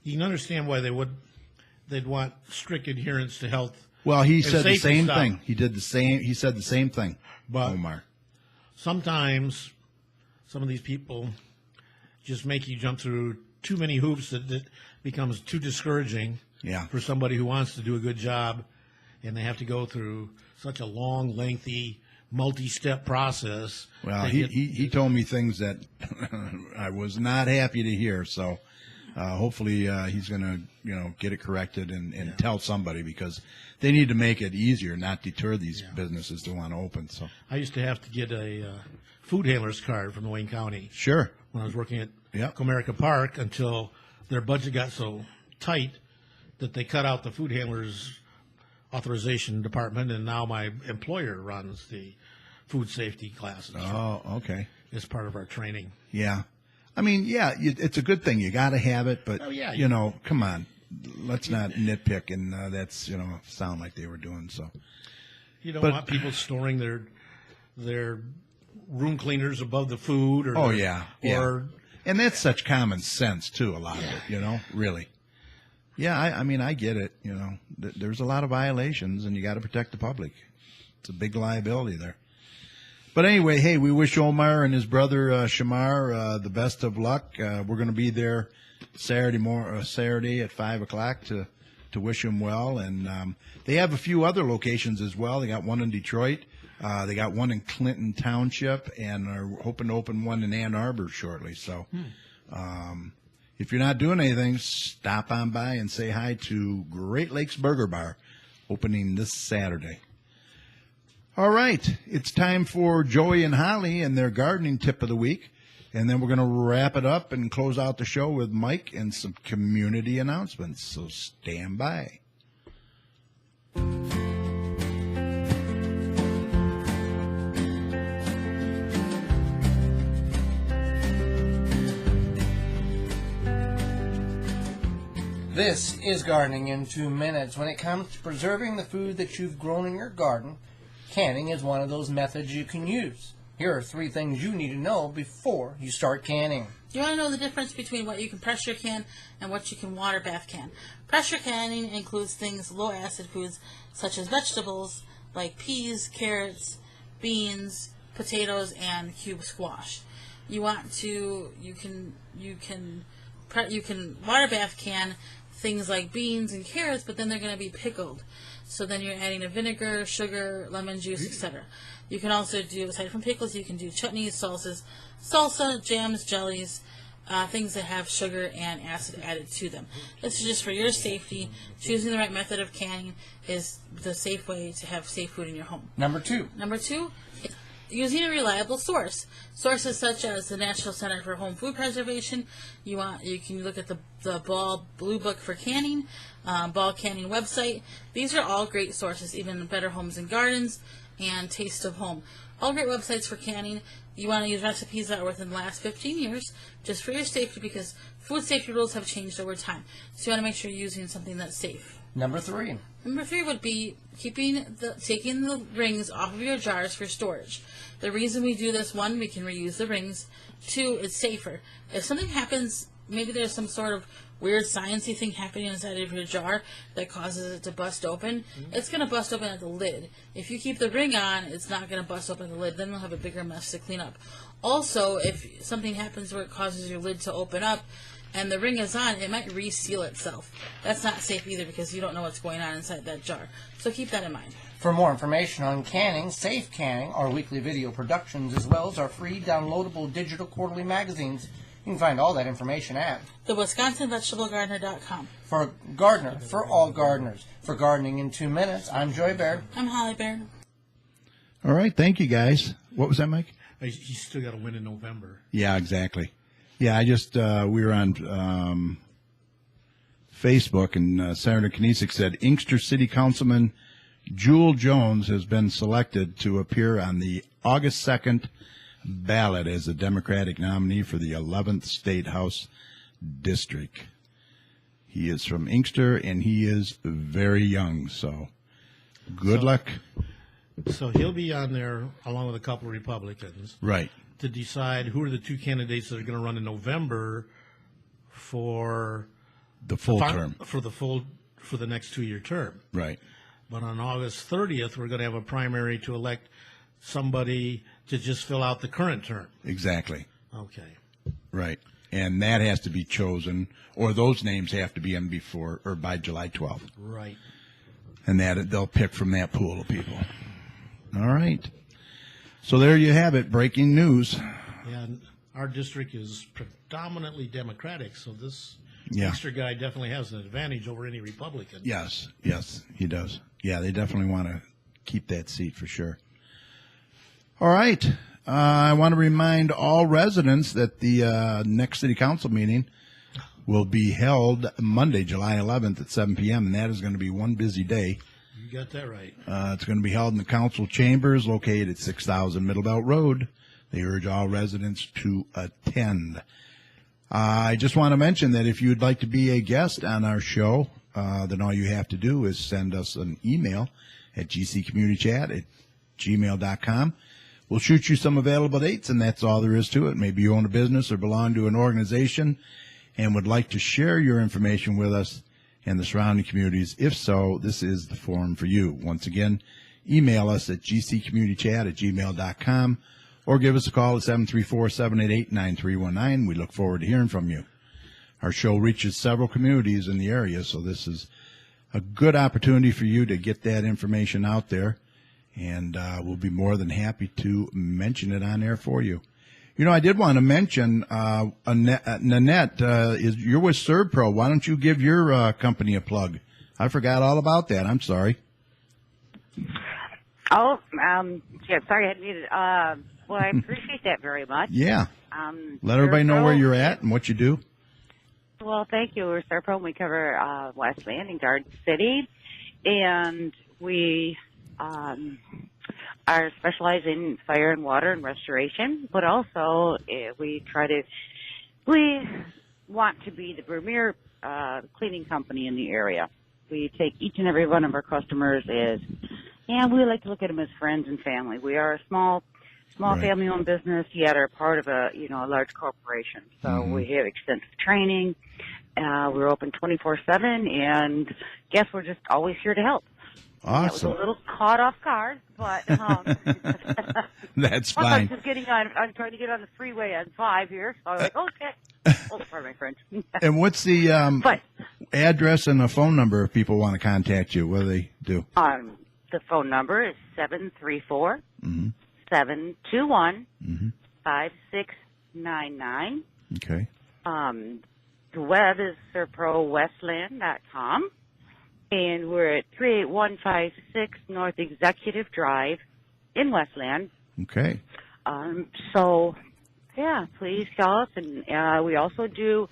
you can understand why they'd want strict adherence to health. Well, he and said the safety same stuff. thing. He said the same thing, But- Omar. Sometimes some of these people just make you jump through too many hoops that becomes too discouraging Yeah. for somebody who wants to do a good job, and they have to go through such a long, lengthy, multi-step process. Well, to he, get- he told me things that I was not happy to hear. So hopefully he's going to get it corrected and tell somebody, because they need to make it easier, not deter these businesses to want to open. So I used to have to get a food handler's card from Wayne County sure. when I was working at Yep. Comerica Park, until their budget got so tight that they cut out the food handler's authorization department, and now my employer runs the food safety classes Oh, okay. as part of our training. Yeah. I mean, yeah, it's a good thing. You got to have it, but Oh, yeah. come on, let's not nitpick, and that's sound like they were doing so. You don't But- want people storing their room cleaners above the food, or Oh, yeah, yeah. or And that's such common sense too. A lot of it, really. Yeah, I mean, I get it. There's a lot of violations, and you got to protect the public. It's a big liability there. But anyway, hey, we wish Omar and his brother Shamar the best of luck. We're going to be there Saturday at 5 o'clock to wish them well. And they have a few other locations as well. They got one in Detroit. They got one in Clinton Township, and are hoping to open one in Ann Arbor shortly. So if you're not doing anything, stop on by and say hi to Great Lakes Burger Bar, opening this Saturday. All right, it's time for Joey and Holly and their gardening tip of the week. And then we're going to wrap it up and close out the show with Mike and some community announcements. So stand by. This is Gardening in 2 Minutes. When it comes to preserving the food that you've grown in your garden, canning is one of those methods you can use. Here are 3 things you need to know before you start canning. You want to know the difference between what you can pressure can and what you can water bath can. Pressure canning includes things, low acid foods, such as vegetables like peas, carrots, beans, potatoes, and cube squash. You can water bath can things like beans and carrots, but then they're going to be pickled. So then you're adding a vinegar, sugar, lemon juice, etc. You can also do, aside from pickles, you can do chutneys, salsa, jams, jellies, things that have sugar and acid added to them. This is just for your safety. Choosing the right method of canning is the safe way to have safe food in your home. Number 2. Number 2, using a reliable source. Sources such as the National Center for Home Food Preservation. You can look at the Ball Blue Book for Canning, Ball Canning website. These are all great sources, even Better Homes and Gardens and Taste of Home. All great websites for canning. You want to use recipes that are within the last 15 years, just for your safety, because food safety rules have changed over time. So you want to make sure you're using something that's safe. Number 3. Number 3 would be taking the rings off of your jars for storage. The reason we do this, 1, we can reuse the rings. 2, it's safer. If something happens, maybe there's some sort of weird sciencey thing happening inside of your jar that causes it to bust open, it's going to bust open at the lid. If you keep the ring on, it's not going to bust open the lid. Then you'll have a bigger mess to clean up. Also, if something happens where it causes your lid to open up and the ring is on, it might reseal itself. That's not safe either, because you don't know what's going on inside that jar. So keep that in mind. For more information on canning, safe canning, our weekly video productions, as well as our free downloadable digital quarterly magazines, you can find all that information at the WisconsinVegetableGardener.com. For a gardener, for all gardeners. For Gardening in 2 Minutes, I'm Joy Baird. I'm Holly Baird. All right, thank you, guys. What was that, Mike? He's still got to win in November. Yeah, exactly. Yeah, I just, we were on Facebook, and Senator Kniesik said Inkster City Councilman Jewel Jones has been selected to appear on the August 2nd ballot as a Democratic nominee for the 11th State House District. He is from Inkster, and he is very young, so good luck. So he'll be on there along with a couple of Republicans. Right. To decide who are the 2 candidates that are going to run in November for the full term. For the next 2-year term. Right. But on August 30th, we're going to have a primary to elect somebody to just fill out the current term. Exactly. Okay. Right. And that has to be chosen, or those names have to be in before or by July 12th. Right. And that they'll pick from that pool of people. All right. So there you have it, breaking news. Yeah, and our district is predominantly Democratic, so this extra guy definitely has an advantage over any Republican. Yes, he does. Yeah, they definitely want to keep that seat for sure. All right. I want to remind all residents that the next city council meeting will be held Monday, July 11th at 7 p.m., and that is going to be one busy day. You got that right. It's going to be held in the council chambers located at 6000 Middlebelt Road. They urge all residents to attend. I just want to mention that if you'd like to be a guest on our show, then all you have to do is send us an email at gccommunitychat@gmail.com. We'll shoot you some available dates, and that's all there is to it. Maybe you own a business or belong to an organization and would like to share your information with us and the surrounding communities. If so, this is the forum for you. Once again, email us at gccommunitychat@gmail.com, or give us a call at 734-788-9319. We look forward to hearing from you. Our show reaches several communities in the area, so this is a good opportunity for you to get that information out there, and we'll be more than happy to mention it on air for you. You know, I did want to mention, Nanette, you're with ServPro. Why don't you give your company a plug? I forgot all about that. I'm sorry. Oh, yeah, sorry I had muted. Well, I appreciate that very much. Yeah. Let everybody know where you're at and what you do. Well, thank you. We're ServPro, and we cover Westland and Garden City, and we are specialized in fire and water and restoration, but also we want to be the premier cleaning company in the area. We take each and every one of our customers and we like to look at them as friends and family. We are a small Right. family-owned business, yet are part of a large corporation. So we have extensive training. We're open 24/7, and guess we're just always here to help. Awesome. That was a little caught off guard, but That's I'm fine. just I'm trying to get on the freeway on 5 here, so I was like, okay. Oh, pardon my French. And what's the But address and a phone number if people want to contact you? What do they do? the phone number is 734 Mm-hmm. 721 Mm-hmm. 5699. Okay. The web is servprowestland.com, and we're at 38156 North Executive Drive in Westland. Okay. So, yeah, please call us, and we also do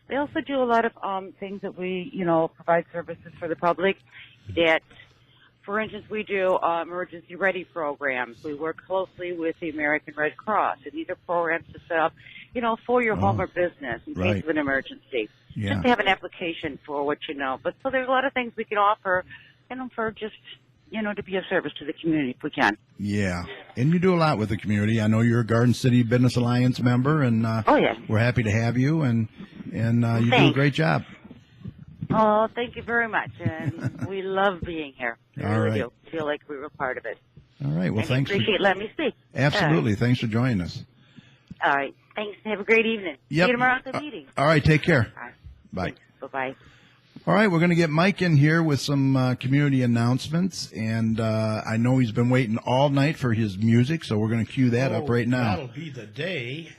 a lot of things that we provide services for the public. That, for instance, we do emergency ready programs. We work closely with the American Red Cross, and these are programs to set up, for your home or business in right. case of an emergency. Yeah. Just to have an application for what you know. But so there's a lot of things we can offer, for just, to be of service to the community if we can. Yeah. And you do a lot with the community. I know you're a Garden City Business Alliance member, and Oh, yes. we're happy to have you, and you do a Thanks. great job. Oh, thank you very much, and we love being here. We All really right. do feel like we were part of it. All right. Well, And thanks. appreciate letting me speak. Absolutely. Thanks for joining us. All right. Thanks. Have a great evening. Yep. See you tomorrow at the meeting. All right. Take care. All right. Bye. Bye-bye. All right, we're going to get Mike in here with some community announcements, and I know he's been waiting all night for his music, so we're going to cue that up right now. That'll be the day.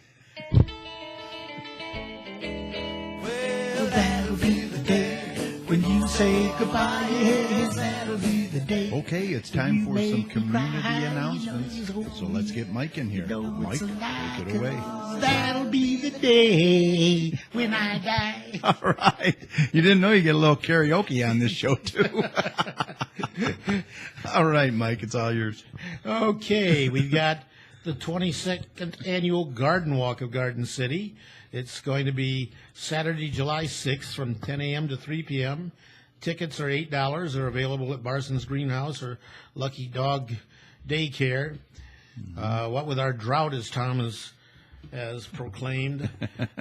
Well, that'll be the day when you say goodbye. Yes, that'll be the day. Okay, it's time for some community announcements, so let's get Mike in here. Mike, take it away. That'll be the day when I die. All right. You didn't know you get a little karaoke on this show, too. All right, Mike, it's all yours. Okay, we've got the 22nd annual Garden Walk of Garden City. It's going to be Saturday, July 6th from 10 a.m. to 3 p.m. Tickets are $8. They're available at Barson's Greenhouse or Lucky Dog Daycare. What with our drought, as Tom has proclaimed,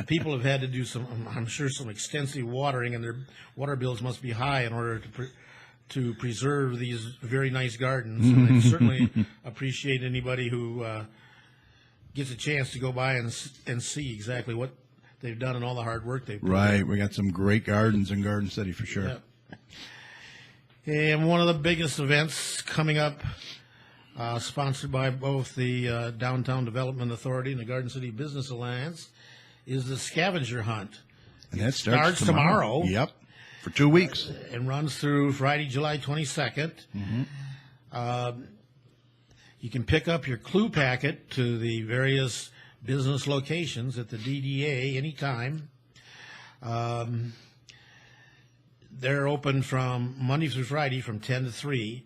people have had to do I'm sure, some extensive watering, and their water bills must be high in order to preserve these very nice gardens. And I certainly appreciate anybody who gets a chance to go by and see exactly what they've done and all the hard work they've put in. Right, we got some great gardens in Garden City for sure. Yeah. And one of the biggest events coming up, sponsored by both the Downtown Development Authority and the Garden City Business Alliance, is the scavenger hunt. And that starts tomorrow. Yep, for 2 weeks. And runs through Friday, July 22nd. You can pick up your clue packet to the various business locations at the DDA anytime. They're open from Monday through Friday from 10 to 3.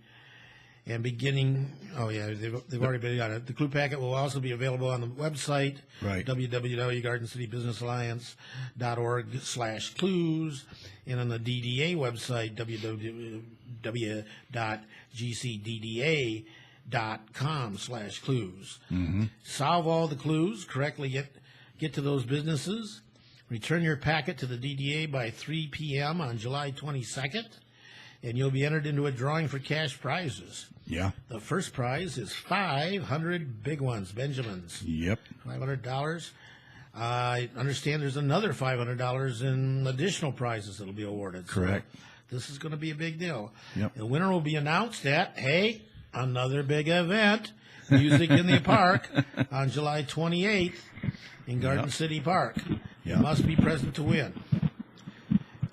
And beginning, they've already been on it. The clue packet will also be available on the website, Right. www.gardencitybusinessalliance.org/clues, and on the DDA website, www.gcdda.com/clues. Solve all the clues, correctly get to those businesses, return your packet to the DDA by 3 p.m. on July 22nd, and you'll be entered into a drawing for cash prizes. Yeah. The first prize is 500 big ones, Benjamins. Yep. $500. I understand there's another $500 in additional prizes that'll be awarded. Correct. So this is going to be a big deal. Yep. The winner will be announced at, another big event, Music in the Park, on July 28th in Garden City Park. You must be present to win.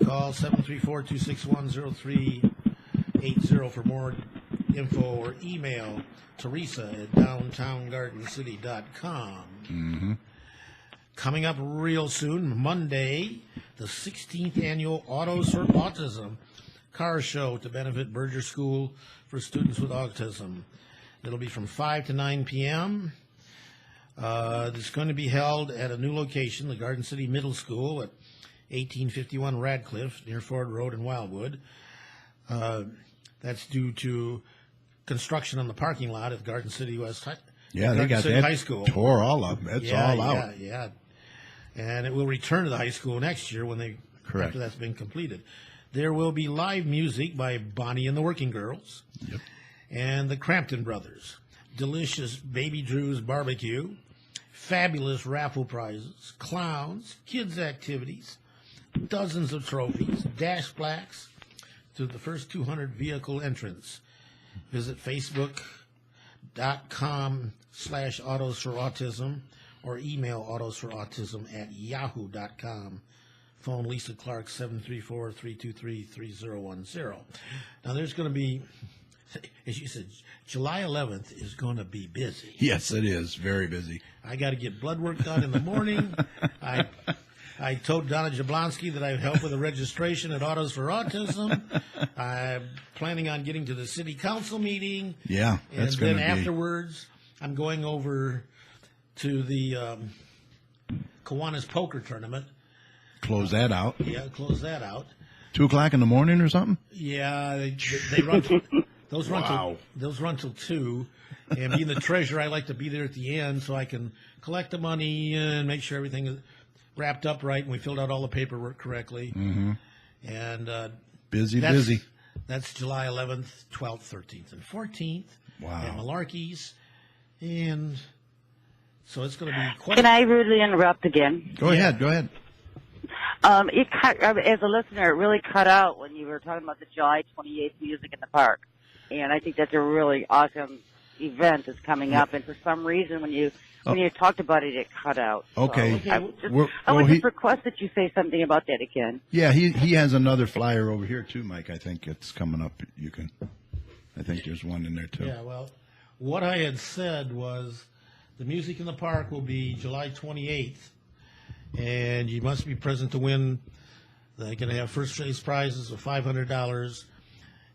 Call 734-261-0380 for more info, or email Teresa at downtowngardencity.com. Mm-hmm. Coming up real soon, Monday, the 16th annual Autos for Autism car show to benefit Berger School for students with autism. It'll be from 5 to 9 p.m. It's going to be held at a new location, the Garden City Middle School at 1851 Radcliffe, near Ford Road in Wildwood. That's due to construction on the parking lot at Garden City West High. Yeah, they got City that High School. tore all up. That's all out. Yeah. And it will return to the high school next year after that's been completed. There will be live music by Bonnie and the Working Girls and the Crampton Brothers, delicious Baby Drew's barbecue, fabulous raffle prizes, clowns, kids' activities, dozens of trophies, dash plaques to the first 200 vehicle entrants. Visit Facebook.com/Autos for Autism or email autosforautism@yahoo.com. Phone Lisa Clark 734-323-3010. Now there's going to be, as you said, July 11th is going to be busy. Yes, it is. Very busy. I got to get blood work done in the morning. I told Donna Jablonski that I would help with the registration at Autos for Autism. I'm planning on getting to the city council meeting. Yeah, that's going to be. And then afterwards, I'm going over to the Kiwanis Poker Tournament. Close that out. Yeah, close that out. 2:00 in the morning or something? Yeah, they run till, those run till 2. And being the treasurer, I like to be there at the end so I can collect the money and make sure everything is wrapped up right and we filled out all the paperwork correctly. Mm-hmm. And busy. That's July 11th, 12th, 13th, and 14th. Wow. At Malarkey's. And so it's going to be quite... Can I rudely interrupt again? Go ahead. It cut, as a listener, it really cut out when you were talking about the July 28th Music in the Park. And I think that's a really awesome event that's coming up. And for some reason, when you talked about it, it cut out. Okay. So I would just request that you say something about that again. Yeah, he has another flyer over here too, Mike. I think it's coming up. I think there's one in there too. Yeah, well, what I had said was the Music in the Park will be July 28th, and you must be present to win. They're going to have first place prizes of $500,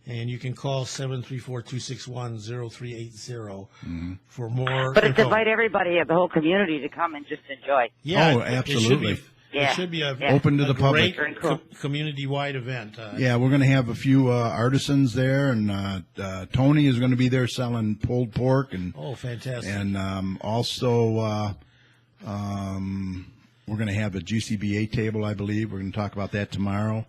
and you can call 734-261-0380 for more But info. it's invite everybody, the whole community, to come and just enjoy. Yeah, oh, absolutely. It should be open to the public. Great community-wide event. Yeah, we're going to have a few artisans there, and Tony is going to be there selling pulled pork, and fantastic! And also we're going to have a GCBA table, I believe. We're going to talk about that tomorrow.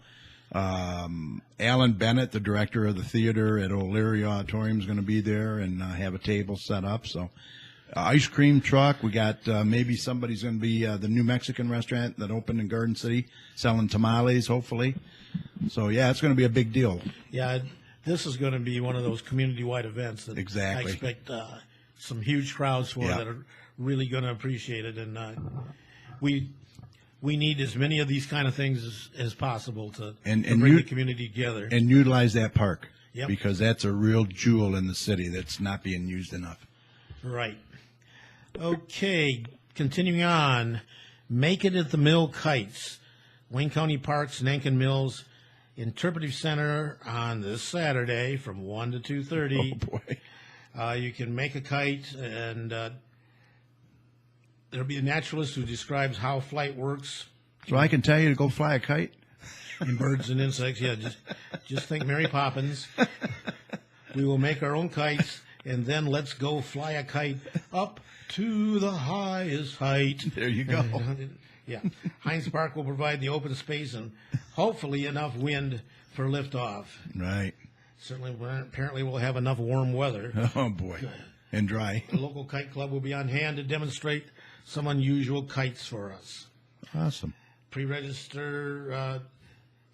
Alan Bennett, the director of the theater at O'Leary Auditorium, is going to be there and have a table set up. So. Ice cream truck. We got maybe somebody's going to be the new Mexican restaurant that opened in Garden City selling tamales, hopefully. So, yeah, it's going to be a big deal. Yeah, this is going to be one of those community-wide events that exactly. I expect some huge crowds for that are really going to appreciate it. And we need as many of these kind of things as possible to bring the community together. And utilize that park because that's a real jewel in the city that's not being used enough. Right. Okay, continuing on. Make It at the Mill Kites. Wayne County Parks, Nankin Mills Interpretive Center on this Saturday from 1 to 2:30. Oh, boy. You can make a kite, and there'll be a naturalist who describes how flight works. So I can tell you to go fly a kite? In birds and insects, yeah. Just think Mary Poppins. We will make our own kites, and then let's go fly a kite up to the highest height. There you go. Yeah. Heinz Park will provide the open space and hopefully enough wind for liftoff. Right. Certainly, apparently we'll have enough warm weather. Oh, boy. And dry. The local kite club will be on hand to demonstrate some unusual kites for us. Awesome. Pre-register,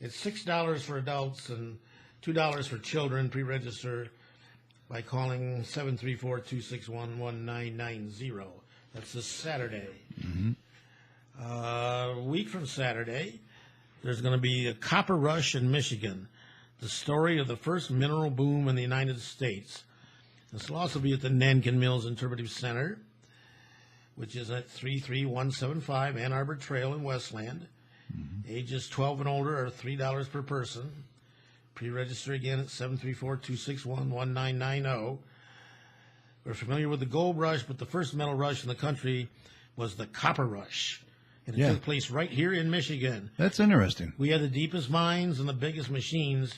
it's $6 for adults and $2 for children. Pre-register by calling 734-261-1990. That's this Saturday. A week from Saturday, there's going to be a copper rush in Michigan, the story of the first mineral boom in the United States. This will also be at the Nankin Mills Interpretive Center, which is at 33175 Ann Arbor Trail in Westland. Ages 12 and older are $3 per person. Pre-register again at 734-261-1990. We're familiar with the gold rush, but the first metal rush in the country was the copper rush. And it took place right here in Michigan. That's interesting. We had the deepest mines and the biggest machines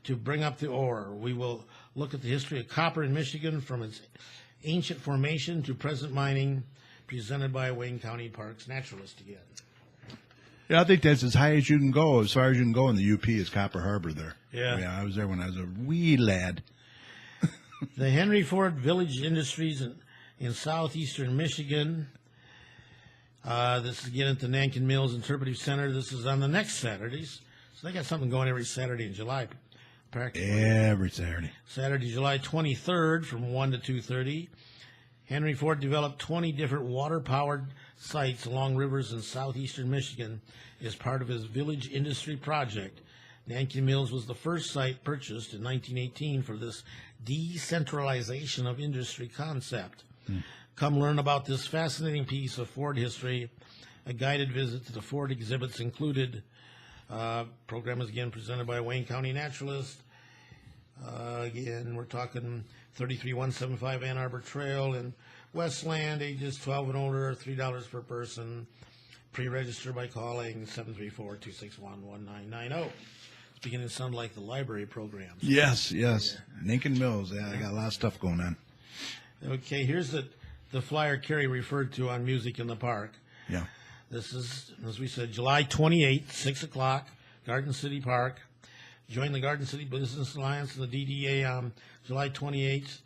to bring up the ore. We will look at the history of copper in Michigan from its ancient formation to present mining, presented by Wayne County Parks Naturalist again. Yeah, I think that's as high as you can go, as far as you can go in the UP is Copper Harbor there. Yeah. Yeah, I was there when I was a wee lad. The Henry Ford Village Industries in southeastern Michigan. This is again at the Nankin Mills Interpretive Center. This is on the next Saturdays. So they got something going every Saturday in July. Practically. Every Saturday. Saturday, July 23rd from 1 to 2:30. Henry Ford developed 20 different water-powered sites along rivers in southeastern Michigan as part of his Village Industry Project. Nankin Mills was the first site purchased in 1918 for this decentralization of industry concept. Come learn about this fascinating piece of Ford history. A guided visit to the Ford exhibits included. Program is again presented by Wayne County Naturalist. Again, we're talking 33175 Ann Arbor Trail in Westland. Ages 12 and older, $3 per person. Pre-register by calling 734-261-1990. It's beginning to sound like the library programs. Yes. Nankin Mills. Yeah, I got a lot of stuff going on. Okay, here's the flyer Kerry referred to on Music in the Park. Yeah. This is, as we said, July 28th, 6 o'clock, Garden City Park. Join the Garden City Business Alliance and the DDA on July 28th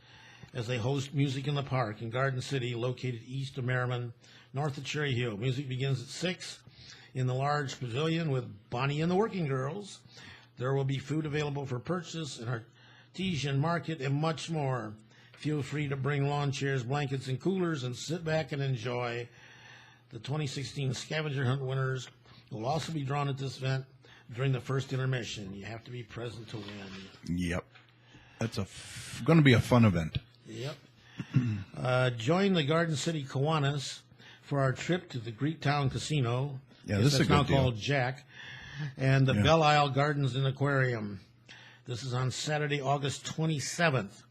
as they host Music in the Park in Garden City, located east of Merriman, north of Cherry Hill. Music begins at 6 in the large pavilion with Bonnie and the Working Girls. There will be food available for purchase, an artesian market, and much more. Feel free to bring lawn chairs, blankets, and coolers and sit back and enjoy. The 2016 scavenger hunt winners will also be drawn at this event during the first intermission. You have to be present to win. Yep. That's going to be a fun event. Yep. Join the Garden City Kiwanis for our trip to the Greektown Casino. Yeah, this is a now good deal. called Jack. And the Belle Isle Gardens and Aquarium. This is on Saturday, August 27th.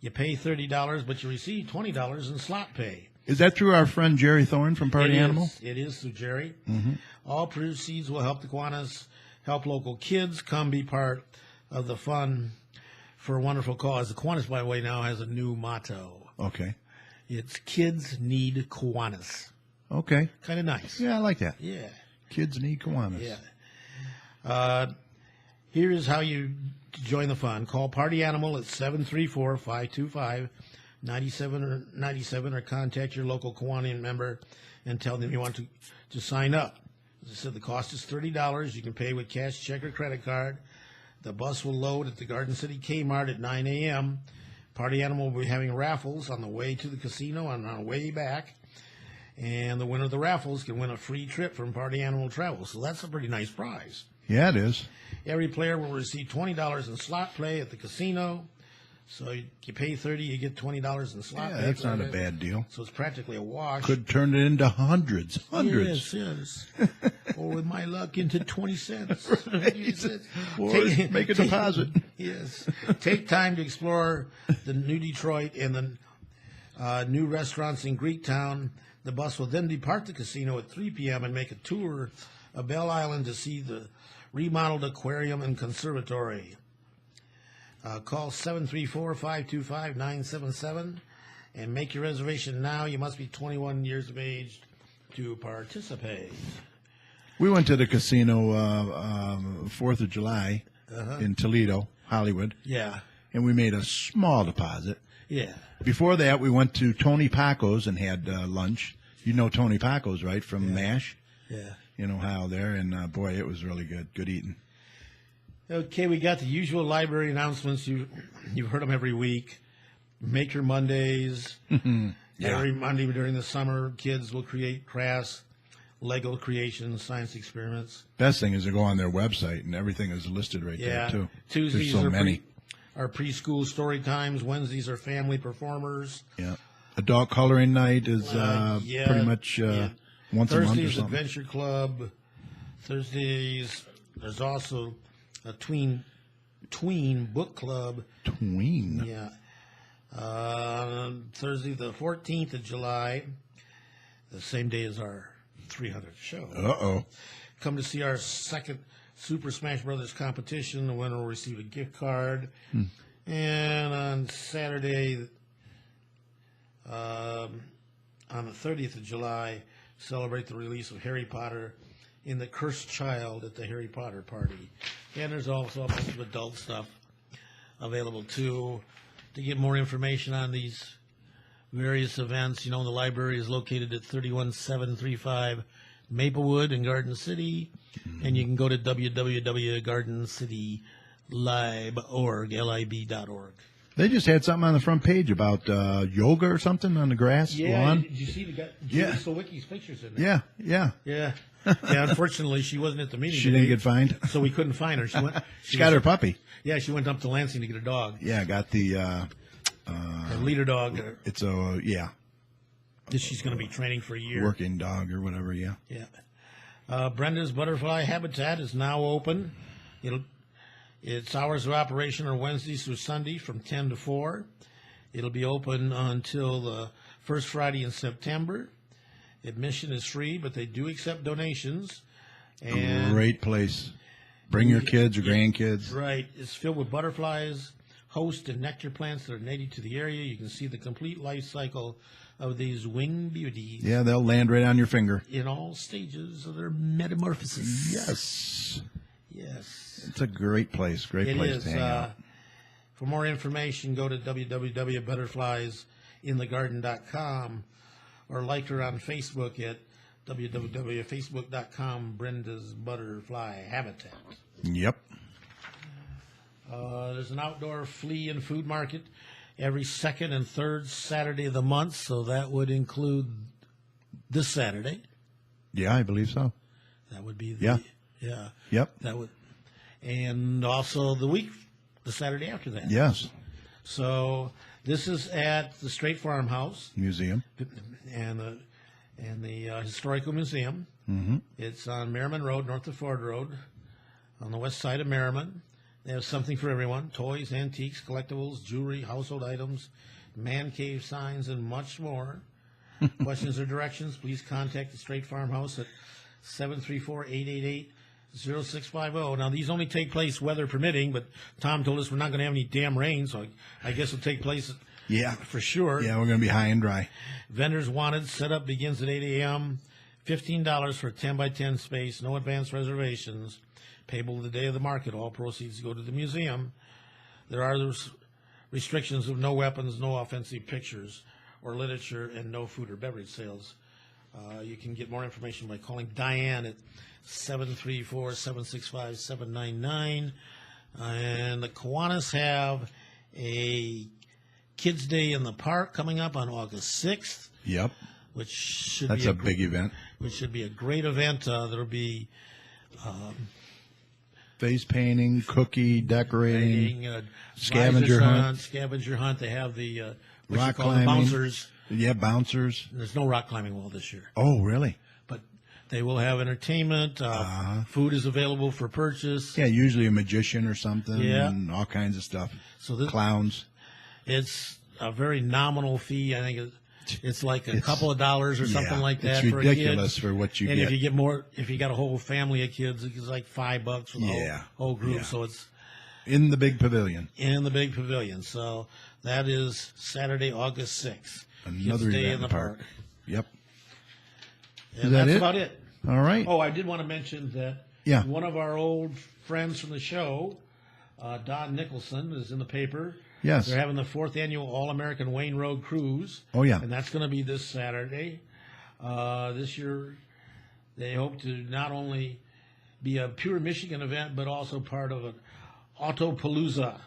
You pay $30, but you receive $20 in slot pay. Is that through our friend Jerry Thorne from Party Animal? It is through Jerry. All proceeds will help the Kiwanis, help local kids come be part of the fun for a wonderful cause. The Kiwanis, by the way, now has a new motto. Okay. It's Kids Need Kiwanis. Okay. Kind of nice. Yeah, I like that. Yeah. Kids need Kiwanis. Yeah. Here is how you join the fun. Call Party Animal at 734-525-9797 or contact your local Kiwanian member and tell them you want to sign up. As I said, the cost is $30. You can pay with cash, check, or credit card. The bus will load at the Garden City Kmart at 9 a.m. Party Animal will be having raffles on the way to the casino and on the way back. And the winner of the raffles can win a free trip from Party Animal Travel. So that's a pretty nice prize. Yeah, it is. Every player will receive $20 in slot play at the casino. So you pay $30, you get $20 in slot play. That's not a bad deal. So it's practically a wash. Could turn it into hundreds. Yes. Or with my luck, into 20 cents. Or make a deposit. Yes. Take time to explore the new Detroit and the new restaurants in Greektown. The bus will then depart the casino at 3 p.m. and make a tour of Belle Island to see the remodeled aquarium and conservatory. Call 734-525-977 and make your reservation now. You must be 21 years of age to participate. We went to the casino 4th of July in Toledo, Hollywood, Yeah. and we made a small deposit. Yeah. Before that, we went to Tony Paco's and had lunch. You know Tony Paco's, right, from MASH Yeah. in Ohio there, and boy, it was really good. Good eating. Okay, we got the usual library announcements. You've heard them every week. Maker Mondays. Yeah. Every Monday during the summer, kids will create crafts, Lego creations, science experiments. Best thing is to go on their website, and everything is listed right there, too. Tuesdays There's so are many. Our preschool story times. Wednesdays are family performers. Yeah. Adult coloring night is Yeah, pretty much yeah. once a month or Thursdays, something. Adventure Club. Thursdays, there's also a tween book club. Tween. Yeah. Thursday, the 14th of July, the same day as our 300th show. Uh-oh. Come to see our second Super Smash Brothers competition. The winner will receive a gift card. And on Saturday, on the 30th of July, celebrate the release of Harry Potter in the Cursed Child at the Harry Potter party. And there's also a bunch of adult stuff available too. To get more information on these various events, the library is located at 31735 Maplewood in Garden City, and you can go to www.gardencitylib.org. They just had something on the front page about yoga or something on the grass lawn. Did you see the guy? Yeah. Slowicki's pictures in there. Yeah. Yeah. Yeah, unfortunately, she wasn't at the meeting. She didn't get fined. So we couldn't find her. She got her puppy. Yeah, she went up to Lansing to get a dog. Yeah, got the. Her leader dog. It's a That she's going to be training for a year. working dog or whatever. Yeah. Yeah. Brenda's Butterfly Habitat is now open. Its hours of operation are Wednesdays through Sunday from 10 to 4. It'll be open until the first Friday in September. Admission is free, but they do accept donations. And Great place. Bring your kids or grandkids. Right. It's filled with butterflies, host, and nectar plants that are native to the area. You can see the complete life cycle of these winged beauties. Yeah, they'll land right on your finger. In all stages of their metamorphosis. Yes. Yes. It's a great place. Great It place is. to hang out. For more information, go to www.butterfliesinthegarden.com or like her on Facebook at www.facebook.com Brenda's Butterfly Habitat. Yep. There's an outdoor flea and food market every second and third Saturday of the month, so that would include this Saturday. Yeah, I believe so. That would be Yeah. Yeah. Yep. That would, and also the Saturday after that. Yes. So this is at the Straight Farmhouse Museum. and the Historical Museum. Mm-hmm. It's on Merriman Road, north of Ford Road, on the west side of Merriman. They have something for everyone: toys, antiques, collectibles, jewelry, household items, man cave signs, and much more. Questions or directions, please contact the Straight Farmhouse at 734-888-0650. Now, these only take place weather permitting, but Tom told us we're not going to have any damn rain, so I guess it'll take place for sure. Yeah, we're going to be high and dry. Vendors wanted. Setup begins at 8 a.m. $15 for a 10 by 10 space. No advance reservations. Payable the day of the market. All proceeds go to the museum. There are those restrictions of no weapons, no offensive pictures or literature, and no food or beverage sales. You can get more information by calling Diane at 734-765-799. And the Kiwanis have a Kids Day in the Park coming up on August 6th. Yep. Which should That's be a big event. Which should be a great event. There'll be face painting, cookie decorating, scavenger hunt. Scavenger hunt. They have the rock climbing. Bouncers. Yeah, bouncers. There's no rock climbing wall this year. Oh, really? But they will have entertainment. Food is available for purchase. Yeah, usually a magician or something. Yeah. And all kinds of stuff. So this, clowns. It's a very nominal fee. I think it's like a couple of dollars or something like that. It's for ridiculous a kid. for what you and get. if you got a whole family of kids, it's like $5 for the whole group. Yeah. So it's in the big pavilion. In the big pavilion. So that is Saturday, August 6th. Another Kids Day event in the park. Yep. And that's about it. All right. Oh, I did want to mention that Yeah. one of our old friends from the show, Don Nicholson, is in the paper. Yes. They're having the 4th annual All-American Wayne Road Cruise. Oh, yeah. And that's going to be this Saturday. This year, they hope to not only be a pure Michigan event, but also part of an Autopalooza.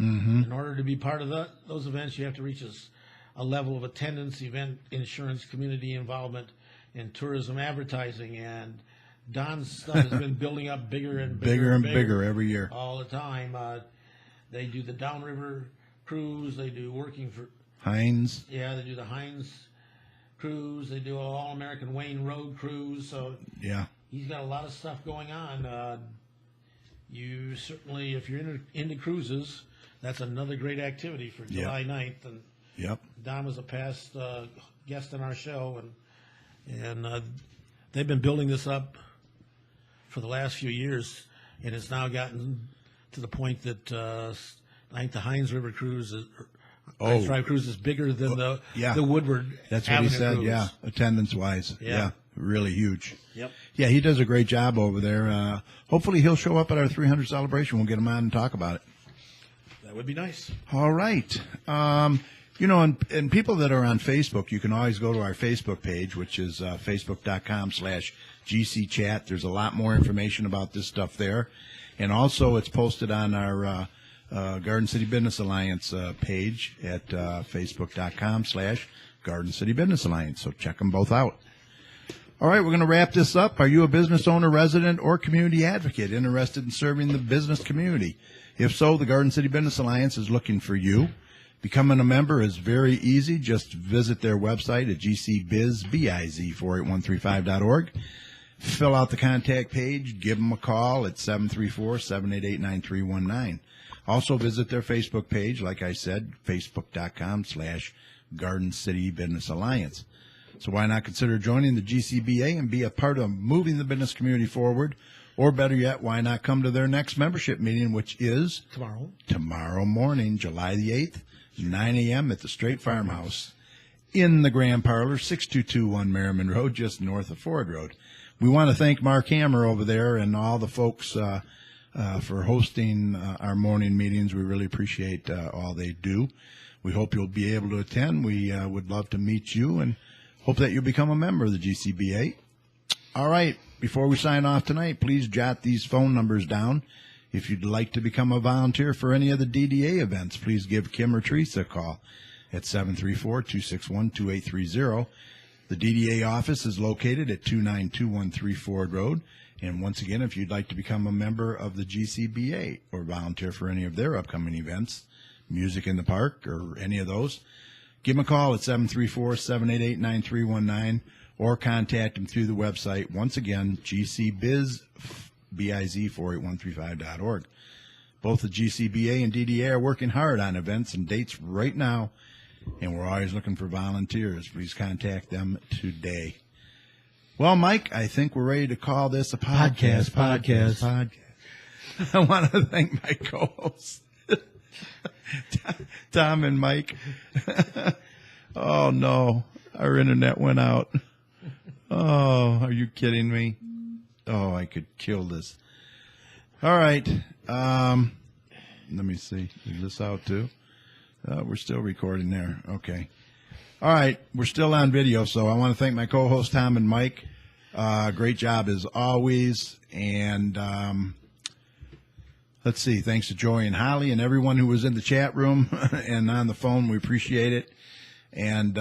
Mm-hmm. In order to be part of those events, you have to reach a level of attendance, event insurance, community involvement, and tourism advertising. And Don's stuff has been building up bigger and bigger every year. all the time. They do the Downriver Cruise. They do working for Heinz. Yeah, they do the Heinz Cruise. They do an All-American Wayne Road Cruise. So Yeah. he's got a lot of stuff going on. You certainly, if you're into cruises, that's another great activity for July 9th. And Yep. Don was a past guest on our show, and they've been building this up for the last few years, and it's now gotten to the point that I think the Heinz River Cruise, Heinz Drive Cruise, is bigger than the Woodward. That's what Avenue he said. Cruise. Yeah, attendance-wise. Yeah. Really huge. Yep. Yeah, he does a great job over there. Hopefully he'll show up at our 300 celebration. We'll get him on and talk about it. That would be nice. All right. And people that are on Facebook, you can always go to our Facebook page, which is facebook.com/GCChat. There's a lot more information about this stuff there. And also it's posted on our Garden City Business Alliance page at facebook.com/Garden City Business Alliance. So check them both out. All right, we're going to wrap this up. Are you a business owner, resident, or community advocate interested in serving the business community? If so, the Garden City Business Alliance is looking for you. Becoming a member is very easy. Just visit their website at gcbiz48135.org. Fill out the contact page. Give them a call at 734-788-9319. Also visit their Facebook page, like I said, facebook.com/Garden City Business Alliance. So why not consider joining the GCBA and be a part of moving the business community forward? Or better yet, why not come to their next membership meeting, which is tomorrow morning, July the 8th, 9 a.m. at the Straight Farmhouse in the Grand Parlor, 6221 Merriman Road, just north of Ford Road. We want to thank Mark Hammer over there and all the folks for hosting our morning meetings. We really appreciate all they do. We hope you'll be able to attend. We would love to meet you and hope that you'll become a member of the GCBA. All right. Before we sign off tonight, please jot these phone numbers down. If you'd like to become a volunteer for any of the DDA events, please give Kim or Teresa a call at 734-261-2830. The DDA office is located at 29213 Ford Road. And once again, if you'd like to become a member of the GCBA or volunteer for any of their upcoming events, Music in the Park or any of those, give them a call at 734-788-9319 or contact them through the website. Once again, gcbiz48135.org. Both the GCBA and DDA are working hard on events and dates right now, and we're always looking for volunteers. Please contact them today. Well, Mike, I think we're ready to call this a podcast. I want to thank my co-hosts, Tom and Mike. Oh, no. Our internet went out. Oh, are you kidding me? Oh, I could kill this. All right. Let me see. Is this out too? We're still recording there. Okay. All right. We're still on video, so I want to thank my co-hosts, Tom and Mike. Great job as always. And let's see. Thanks to Joy and Holly and everyone who was in the chat room and on the phone. We appreciate it. And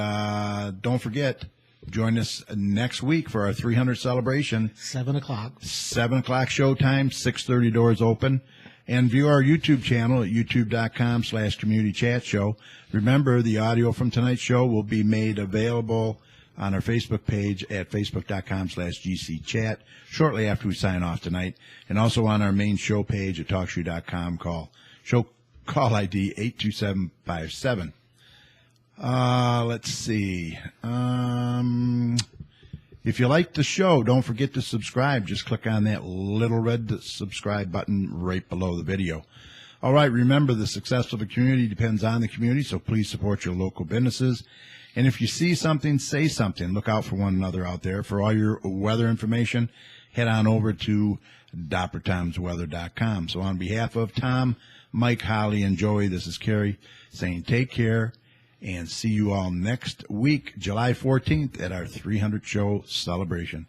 don't forget, join us next week for our 300 celebration. 7 o'clock. 7 o'clock showtime, 6:30 doors open. And view our YouTube channel at youtube.com/community chat show. Remember, the audio from tonight's show will be made available on our Facebook page at facebook.com/GCChat shortly after we sign off tonight. And also on our main show page at talkshoe.com. Call ID 82757. Let's see. If you like the show, don't forget to subscribe. Just click on that little red subscribe button right below the video. All right, remember, the success of a community depends on the community, so please support your local businesses. And if you see something, say something. Look out for one another out there. For all your weather information, head on over to DopperTomsWeather.com. So on behalf of Tom, Mike, Holly, and Joey, this is Kerry saying take care, and see you all next week, July 14th, at our 300 show celebration.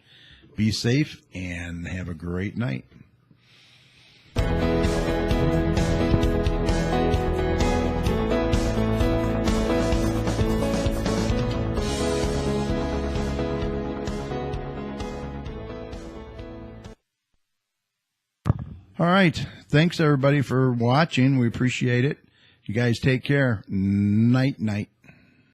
Be safe and have a great night. All right. Thanks, everybody, for watching. We appreciate it. You guys take care. Night, night.